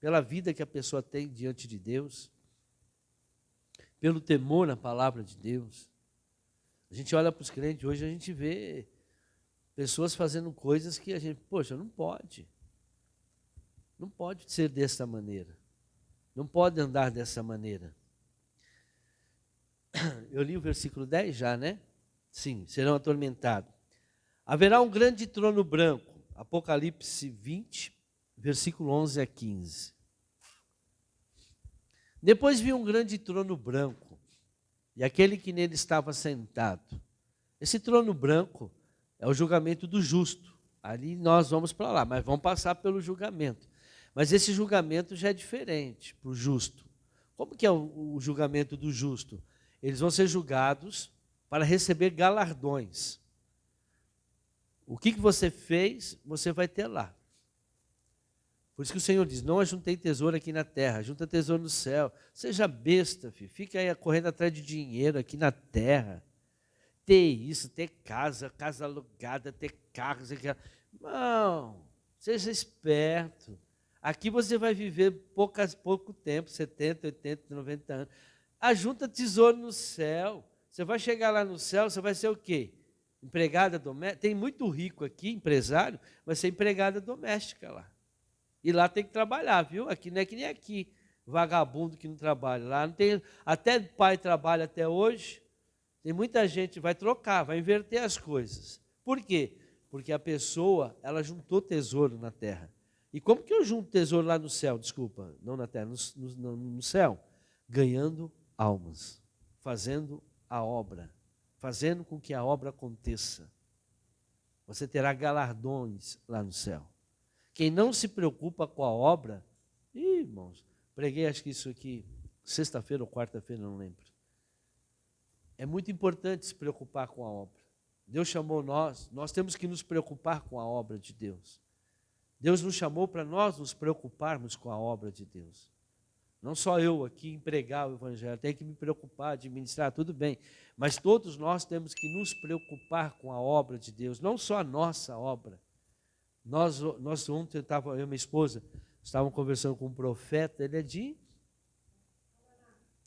pela vida que a pessoa tem diante de Deus, pelo temor à palavra de Deus. A gente olha para os crentes hoje, a gente vê pessoas fazendo coisas que a gente, poxa, não pode. Não pode ser dessa maneira. Não pode andar dessa maneira. Eu li o versículo 10 já, né? Sim, serão atormentados. Haverá um grande trono branco. Apocalipse 20, versículo 11 a 15. Depois vi um grande trono branco, e aquele que nele estava sentado. Esse trono branco é o julgamento do justo. Ali nós vamos para lá, mas vamos passar pelo julgamento. Mas esse julgamento já é diferente para o justo. Como que é o julgamento do justo? Eles vão ser julgados para receber galardões. O que você fez, você vai ter lá. Por isso que o Senhor diz, não ajuntei tesouro aqui na terra, junta tesouro no céu. Seja besta, filho. Fica aí correndo atrás de dinheiro aqui na terra. Ter isso, ter casa alugada, ter carros. Não, seja esperto. Aqui você vai viver pouco tempo, 70, 80, 90 anos. Ajunta tesouro no céu. Você vai chegar lá no céu, você vai ser o quê? Empregada doméstica. Tem muito rico aqui, empresário, vai ser empregada doméstica lá. E lá tem que trabalhar, viu? Aqui não é que nem aqui. vagabundo que não trabalha lá. Não tem, até pai trabalha até hoje. Tem muita gente que vai trocar, vai inverter as coisas. Por quê? Porque a pessoa, ela juntou tesouro na terra. E como que eu junto tesouro lá no céu? Desculpa, não na terra, no céu. Ganhando almas, fazendo a obra, fazendo com que a obra aconteça. Você terá galardões lá no céu. Quem não se preocupa com a obra, irmãos, preguei acho que isso aqui, sexta-feira ou quarta-feira, não lembro. É muito importante se preocupar com a obra. Deus chamou nós temos que nos preocupar com a obra de Deus. Deus nos chamou para nós nos preocuparmos com a obra de Deus. Não só eu aqui em pregar o Evangelho, tenho que me preocupar, administrar, tudo bem. Mas todos nós temos que nos preocupar com a obra de Deus, não só a nossa obra. Nós ontem, eu e minha esposa, estávamos conversando com um profeta, ele é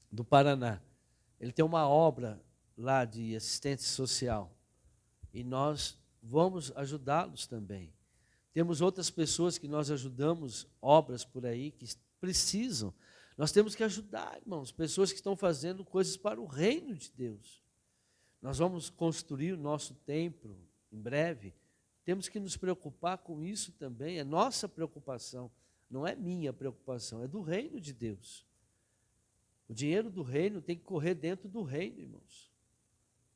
do Paraná. Ele tem uma obra lá de assistência social. E nós vamos ajudá-los também. Temos outras pessoas que nós ajudamos, obras por aí, que precisam. Nós temos que ajudar, irmãos, pessoas que estão fazendo coisas para o reino de Deus. Nós vamos construir o nosso templo em breve. Temos que nos preocupar com isso também. É nossa preocupação, não é minha preocupação, é do reino de Deus. O dinheiro do reino tem que correr dentro do reino, irmãos.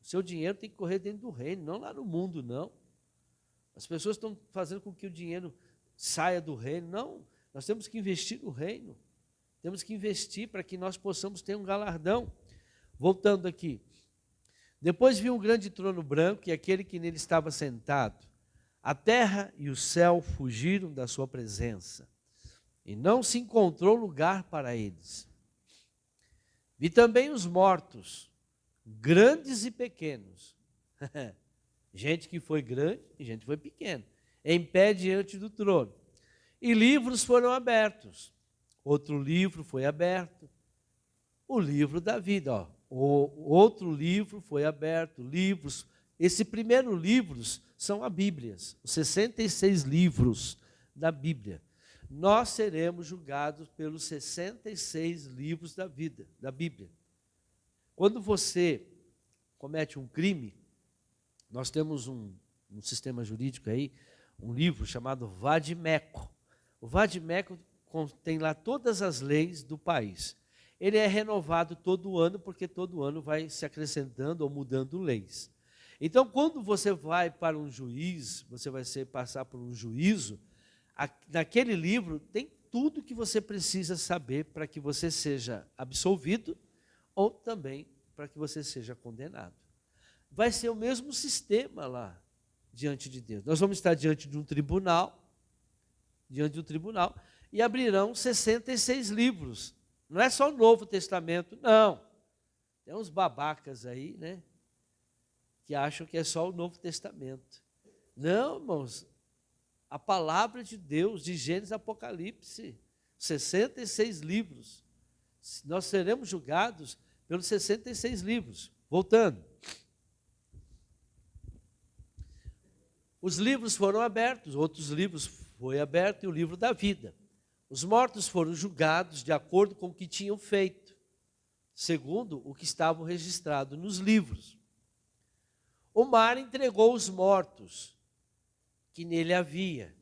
O seu dinheiro tem que correr dentro do reino, não lá no mundo, não. As pessoas estão fazendo com que o dinheiro saia do reino. Não, nós temos que investir no reino. Temos que investir para que nós possamos ter um galardão. Voltando aqui. Depois vi um grande trono branco e aquele que nele estava sentado. A terra e o céu fugiram da sua presença. E não se encontrou lugar para eles. Vi também os mortos, grandes e pequenos. Gente que foi grande e gente que foi pequena. Em pé diante do trono. E livros foram abertos. Outro livro foi aberto. O livro da vida. Ó. O outro livro foi aberto. Livros. Esse primeiro livros são a Bíblia. Os 66 livros da Bíblia. Nós seremos julgados pelos 66 livros da vida, da Bíblia. Quando você comete um crime, nós temos um sistema jurídico aí, um livro chamado Vade-Mecum. O Vade-Mecum contém lá todas as leis do país. Ele é renovado todo ano, porque todo ano vai se acrescentando ou mudando leis. Então, quando você vai para um juiz, você vai passar por um juízo, naquele livro tem tudo que você precisa saber para que você seja absolvido ou também para que você seja condenado. Vai ser o mesmo sistema lá diante de Deus. Nós vamos estar diante de um tribunal, e abrirão 66 livros. Não é só o Novo Testamento, não. Tem uns babacas aí, né, que acham que é só o Novo Testamento. Não, irmãos, a palavra de Deus, de Gênesis a Apocalipse, 66 livros. Nós seremos julgados pelos 66 livros. Voltando. Os livros foram abertos, outros livros foi aberto, e o livro da vida. Os mortos foram julgados de acordo com o que tinham feito, segundo o que estava registrado nos livros. O mar entregou os mortos que nele havia,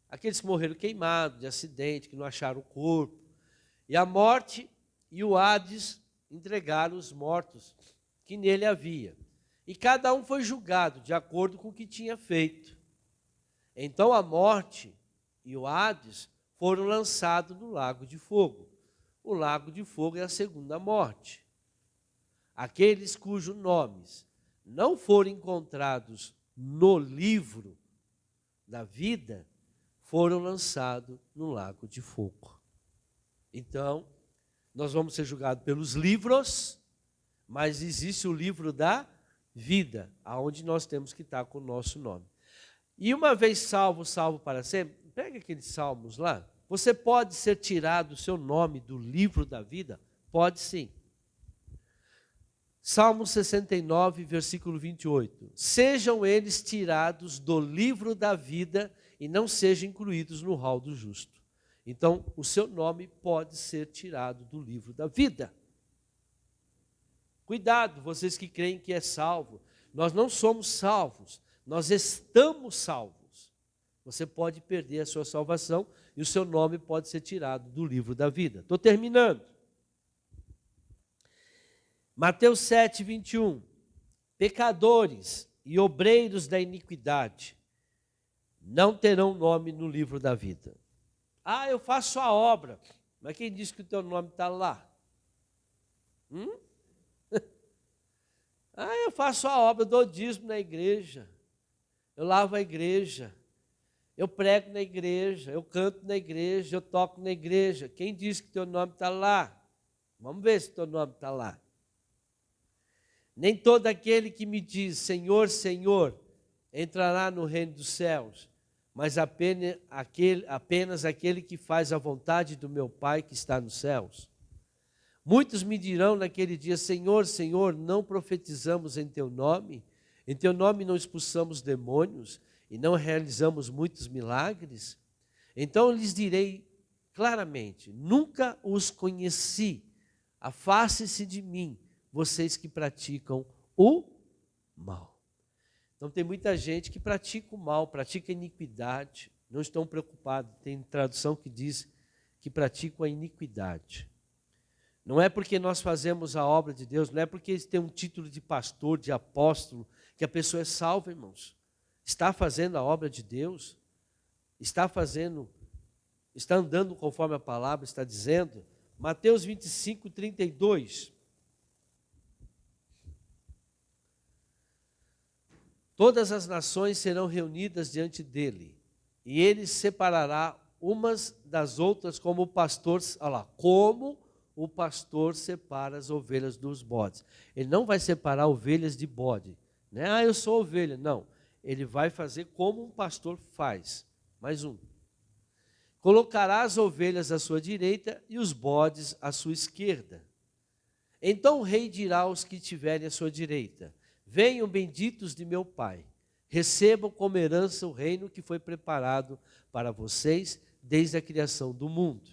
aqueles que morreram queimados, de acidente, que não acharam o corpo. E a morte e o Hades entregaram os mortos que nele havia. E cada um foi julgado de acordo com o que tinha feito. Então a morte e o Hades foram lançados no lago de fogo. O lago de fogo é a segunda morte. Aqueles cujos nomes não foram encontrados no livro da vida foram lançados no lago de fogo. Então, nós vamos ser julgados pelos livros, mas existe o livro da vida, aonde nós temos que estar com o nosso nome. E uma vez salvo, salvo para sempre, pega aqueles salmos lá, você pode ser tirado o seu nome do livro da vida? Pode sim. Salmo 69, versículo 28. Sejam eles tirados do livro da vida e não sejam incluídos no rol do justo. Então, o seu nome pode ser tirado do livro da vida. Cuidado, vocês que creem que é salvo. Nós não somos salvos, nós estamos salvos. Você pode perder a sua salvação e o seu nome pode ser tirado do livro da vida. Estou terminando. Mateus 7, 21. Pecadores e obreiros da iniquidade não terão nome no livro da vida. Ah, eu faço a obra, mas quem disse que o teu nome está lá? Ah, eu faço a obra, eu dou dízimo na igreja, eu lavo a igreja, eu prego na igreja, eu canto na igreja, eu toco na igreja. Quem disse que teu nome está lá? Vamos ver se teu nome está lá. Nem todo aquele que me diz, Senhor, Senhor, entrará no reino dos céus, mas apenas aquele que faz a vontade do meu Pai que está nos céus. Muitos me dirão naquele dia, Senhor, Senhor, não profetizamos em teu nome não expulsamos demônios e não realizamos muitos milagres? Então eu lhes direi claramente, nunca os conheci, afaste-se de mim, vocês que praticam o mal. Então tem muita gente que pratica o mal, pratica a iniquidade, não estão preocupados. Tem tradução que diz que praticam a iniquidade. Não é porque nós fazemos a obra de Deus, não é porque tem um título de pastor, de apóstolo, que a pessoa é salva, irmãos. Está fazendo a obra de Deus, está andando conforme a palavra está dizendo. Mateus 25, 32. Todas as nações serão reunidas diante dele, e ele separará umas das outras como o pastor, olha lá, como o pastor separa as ovelhas dos bodes. Ele não vai separar ovelhas de bode, né? Ah, eu sou ovelha. Não, ele vai fazer como um pastor faz. Mais um. Colocará as ovelhas à sua direita e os bodes à sua esquerda. Então o rei dirá aos que estiverem à sua direita, venham benditos de meu Pai, recebam como herança o reino que foi preparado para vocês desde a criação do mundo.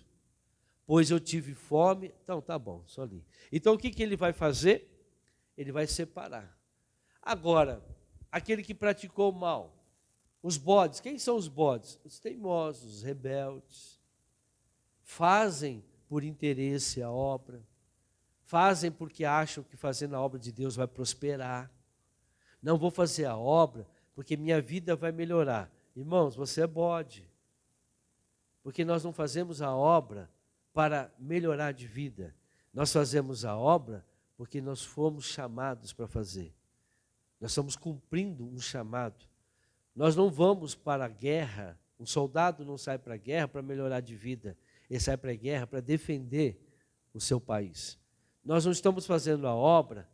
Pois eu tive fome. Então, tá bom, só li. Então, o que ele vai fazer? Ele vai separar. Agora, aquele que praticou o mal, os bodes, quem são os bodes? Os teimosos, os rebeldes, fazem por interesse a obra, fazem porque acham que fazendo a obra de Deus vai prosperar. Não vou fazer a obra porque minha vida vai melhorar. Irmãos, você é bode. Porque nós não fazemos a obra para melhorar de vida. Nós fazemos a obra porque nós fomos chamados para fazer. Nós estamos cumprindo um chamado. Nós não vamos para a guerra. Um soldado não sai para a guerra para melhorar de vida. Ele sai para a guerra para defender o seu país. Nós não estamos fazendo a obra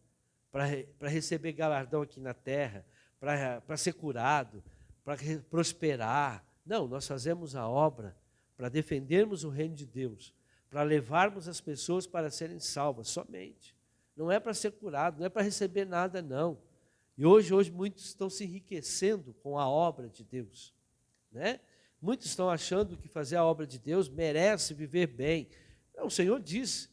para receber galardão aqui na terra, para ser curado, para prosperar. Não, nós fazemos a obra para defendermos o reino de Deus, para levarmos as pessoas para serem salvas somente. Não é para ser curado, não é para receber nada, não. E hoje muitos estão se enriquecendo com a obra de Deus, né? Muitos estão achando que fazer a obra de Deus merece viver bem. Não, o Senhor diz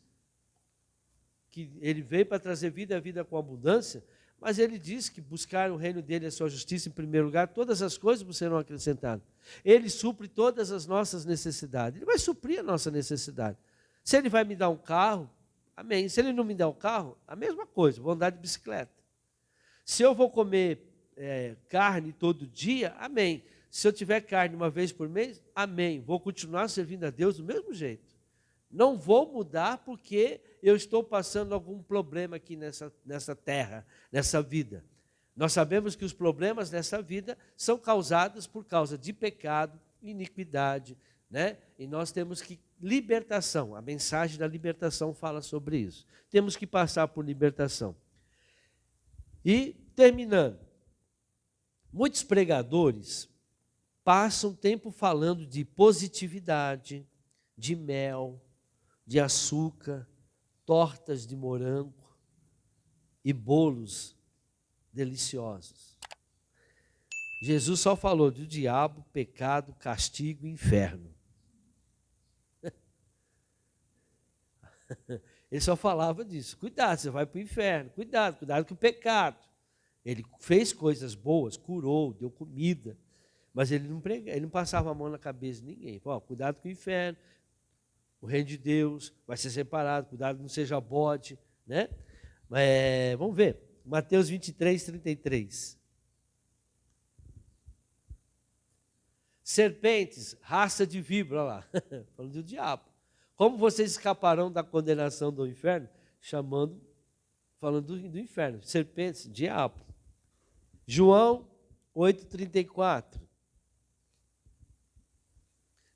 que Ele veio para trazer vida, a vida com abundância, mas Ele diz que buscar o reino dEle e a sua justiça em primeiro lugar, todas as coisas serão acrescentadas. Ele supre todas as nossas necessidades. Ele vai suprir a nossa necessidade. Se Ele vai me dar um carro, amém. Se Ele não me der um carro, a mesma coisa, vou andar de bicicleta. Se eu vou comer carne todo dia, amém. Se eu tiver carne uma vez por mês, amém. Vou continuar servindo a Deus do mesmo jeito. Não vou mudar porque eu estou passando algum problema aqui nessa terra, nessa vida. Nós sabemos que os problemas nessa vida são causados por causa de pecado, iniquidade, né? E nós temos que libertação. A mensagem da libertação fala sobre isso. Temos que passar por libertação. E, terminando, muitos pregadores passam tempo falando de positividade, de mel, de açúcar, tortas de morango e bolos deliciosos. Jesus só falou do diabo, pecado, castigo e inferno. Ele só falava disso. Cuidado, você vai para o inferno. Cuidado, cuidado com o pecado. Ele fez coisas boas, curou, deu comida, mas ele não passava a mão na cabeça de ninguém. Falou, cuidado com o inferno, o reino de Deus vai ser separado, cuidado, não seja bode, né? Vamos ver, Mateus 23, 33. Serpentes, raça de víbora, olha lá, falando do diabo. Como vocês escaparão da condenação do inferno? Falando do inferno, serpentes, diabo. João 8,34.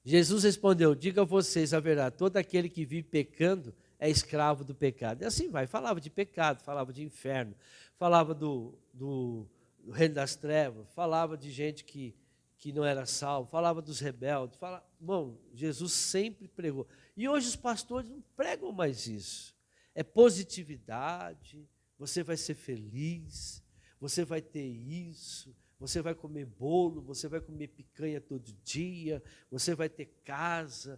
Jesus respondeu, diga a vocês a verdade, todo aquele que vive pecando é escravo do pecado. E assim vai, falava de pecado, falava de inferno, falava do reino das trevas, falava de gente que não era salvo, falava dos rebeldes. Bom, Jesus sempre pregou. E hoje os pastores não pregam mais isso. É positividade, você vai ser feliz, você vai ter isso, você vai comer bolo, você vai comer picanha todo dia, você vai ter casa.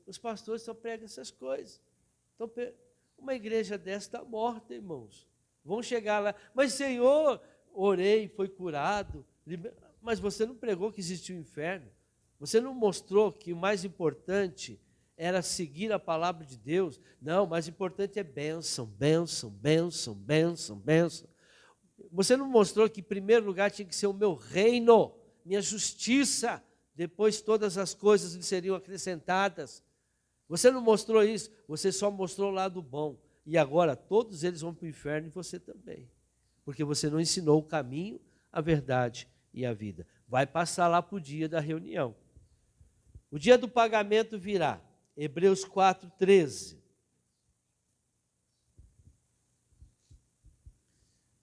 Os pastores só pregam essas coisas. Então, uma igreja dessa está morta, irmãos. Vão chegar lá, mas Senhor, orei, foi curado. Mas você não pregou que existia o inferno. Você não mostrou que o mais importante era seguir a palavra de Deus. Não, o mais importante é bênção, bênção, bênção, bênção, bênção. Você não mostrou que em primeiro lugar tinha que ser o meu reino, minha justiça, depois todas as coisas lhe seriam acrescentadas. Você não mostrou isso, você só mostrou o lado bom. E agora todos eles vão para o inferno e você também. Porque você não ensinou o caminho, a verdade e a vida. Vai passar lá para o dia da reunião. O dia do pagamento virá. Hebreus 4,13.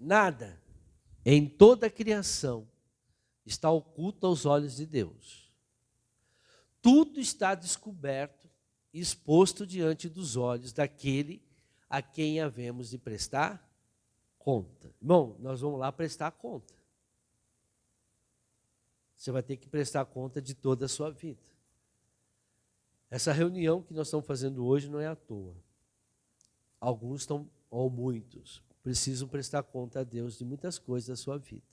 Nada em toda a criação está oculto aos olhos de Deus. Tudo está descoberto e exposto diante dos olhos daquele a quem havemos de prestar conta. Irmão, nós vamos lá prestar conta. Você vai ter que prestar conta de toda a sua vida. Essa reunião que nós estamos fazendo hoje não é à toa. Alguns estão, ou muitos, precisam prestar conta a Deus de muitas coisas da sua vida.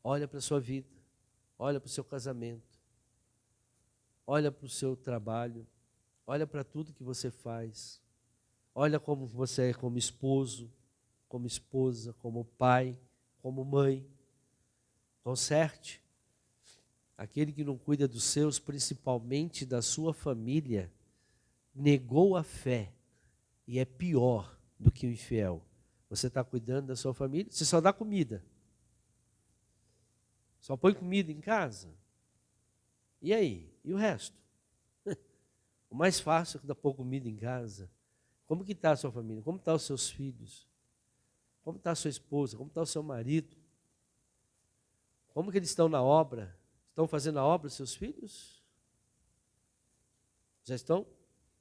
Olha para a sua vida, olha para o seu casamento, olha para o seu trabalho, olha para tudo que você faz, olha como você é como esposo, como esposa, como pai, como mãe. Conserte. Aquele que não cuida dos seus, principalmente da sua família, negou a fé e é pior do que o infiel. Você está cuidando da sua família, você só dá comida. Só põe comida em casa. E aí? E o resto? O mais fácil é dar pôr comida em casa. Como que está a sua família? Como estão os seus filhos? Como está a sua esposa? Como está o seu marido? Como que eles estão na obra? Estão fazendo a obra, seus filhos? Já estão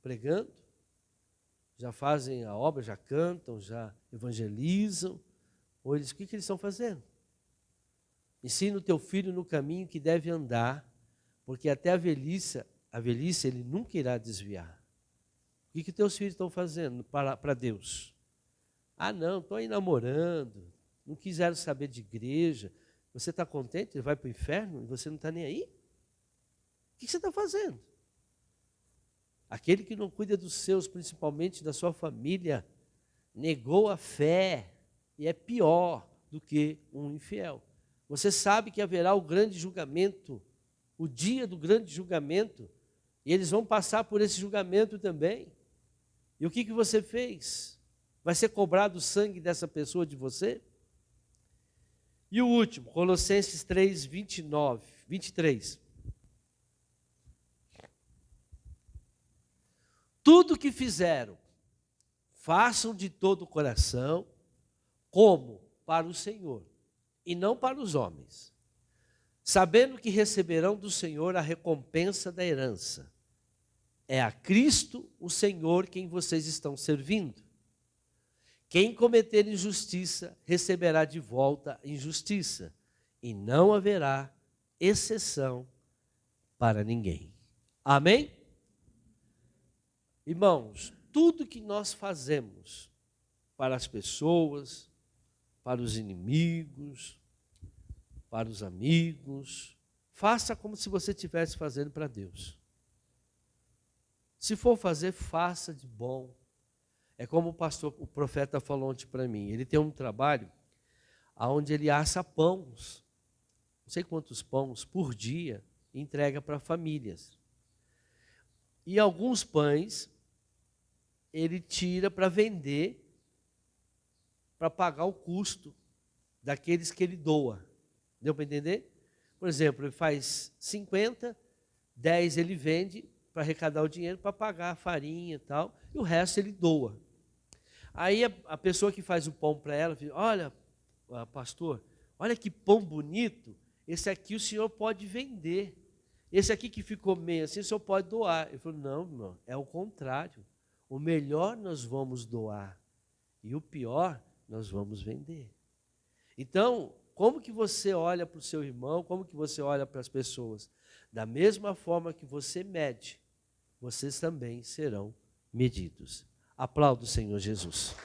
pregando? Já fazem a obra, já cantam, já evangelizam? Ou o que eles estão fazendo? Ensina o teu filho no caminho que deve andar, porque até a velhice ele nunca irá desviar. O que teus filhos estão fazendo para Deus? Ah, não, estou aí namorando, não quiseram saber de igreja. Você está contente? Ele vai para o inferno e você não está nem aí? O que você está fazendo? Aquele que não cuida dos seus, principalmente da sua família, negou a fé e é pior do que um infiel. Você sabe que haverá o grande julgamento, o dia do grande julgamento, e eles vão passar por esse julgamento também. E o que você fez? Vai ser cobrado o sangue dessa pessoa de você? E o último, Colossenses 3, 23. Tudo que fizeram, façam de todo o coração, como para o Senhor, e não para os homens, sabendo que receberão do Senhor a recompensa da herança. É a Cristo, o Senhor, quem vocês estão servindo. Quem cometer injustiça, receberá de volta injustiça, e não haverá exceção para ninguém. Amém? Irmãos, tudo que nós fazemos para as pessoas, para os inimigos, para os amigos, faça como se você estivesse fazendo para Deus. Se for fazer, faça de bom. É como o profeta falou ontem para mim. Ele tem um trabalho onde ele assa pães, não sei quantos pães por dia, e entrega para famílias. E alguns pães ele tira para vender, para pagar o custo daqueles que ele doa. Deu para entender? Por exemplo, ele faz 50, 10 ele vende para arrecadar o dinheiro para pagar a farinha e tal, e o resto ele doa. Aí a pessoa que faz o pão para ela, diz, olha, pastor, olha que pão bonito, esse aqui o senhor pode vender. Esse aqui que ficou meio assim, o senhor pode doar. Ele falou, não, irmão, é o contrário. O melhor nós vamos doar e o pior nós vamos vender. Então, como que você olha para o seu irmão, como que você olha para as pessoas? Da mesma forma que você mede, vocês também serão medidos. Aplauda o Senhor Jesus.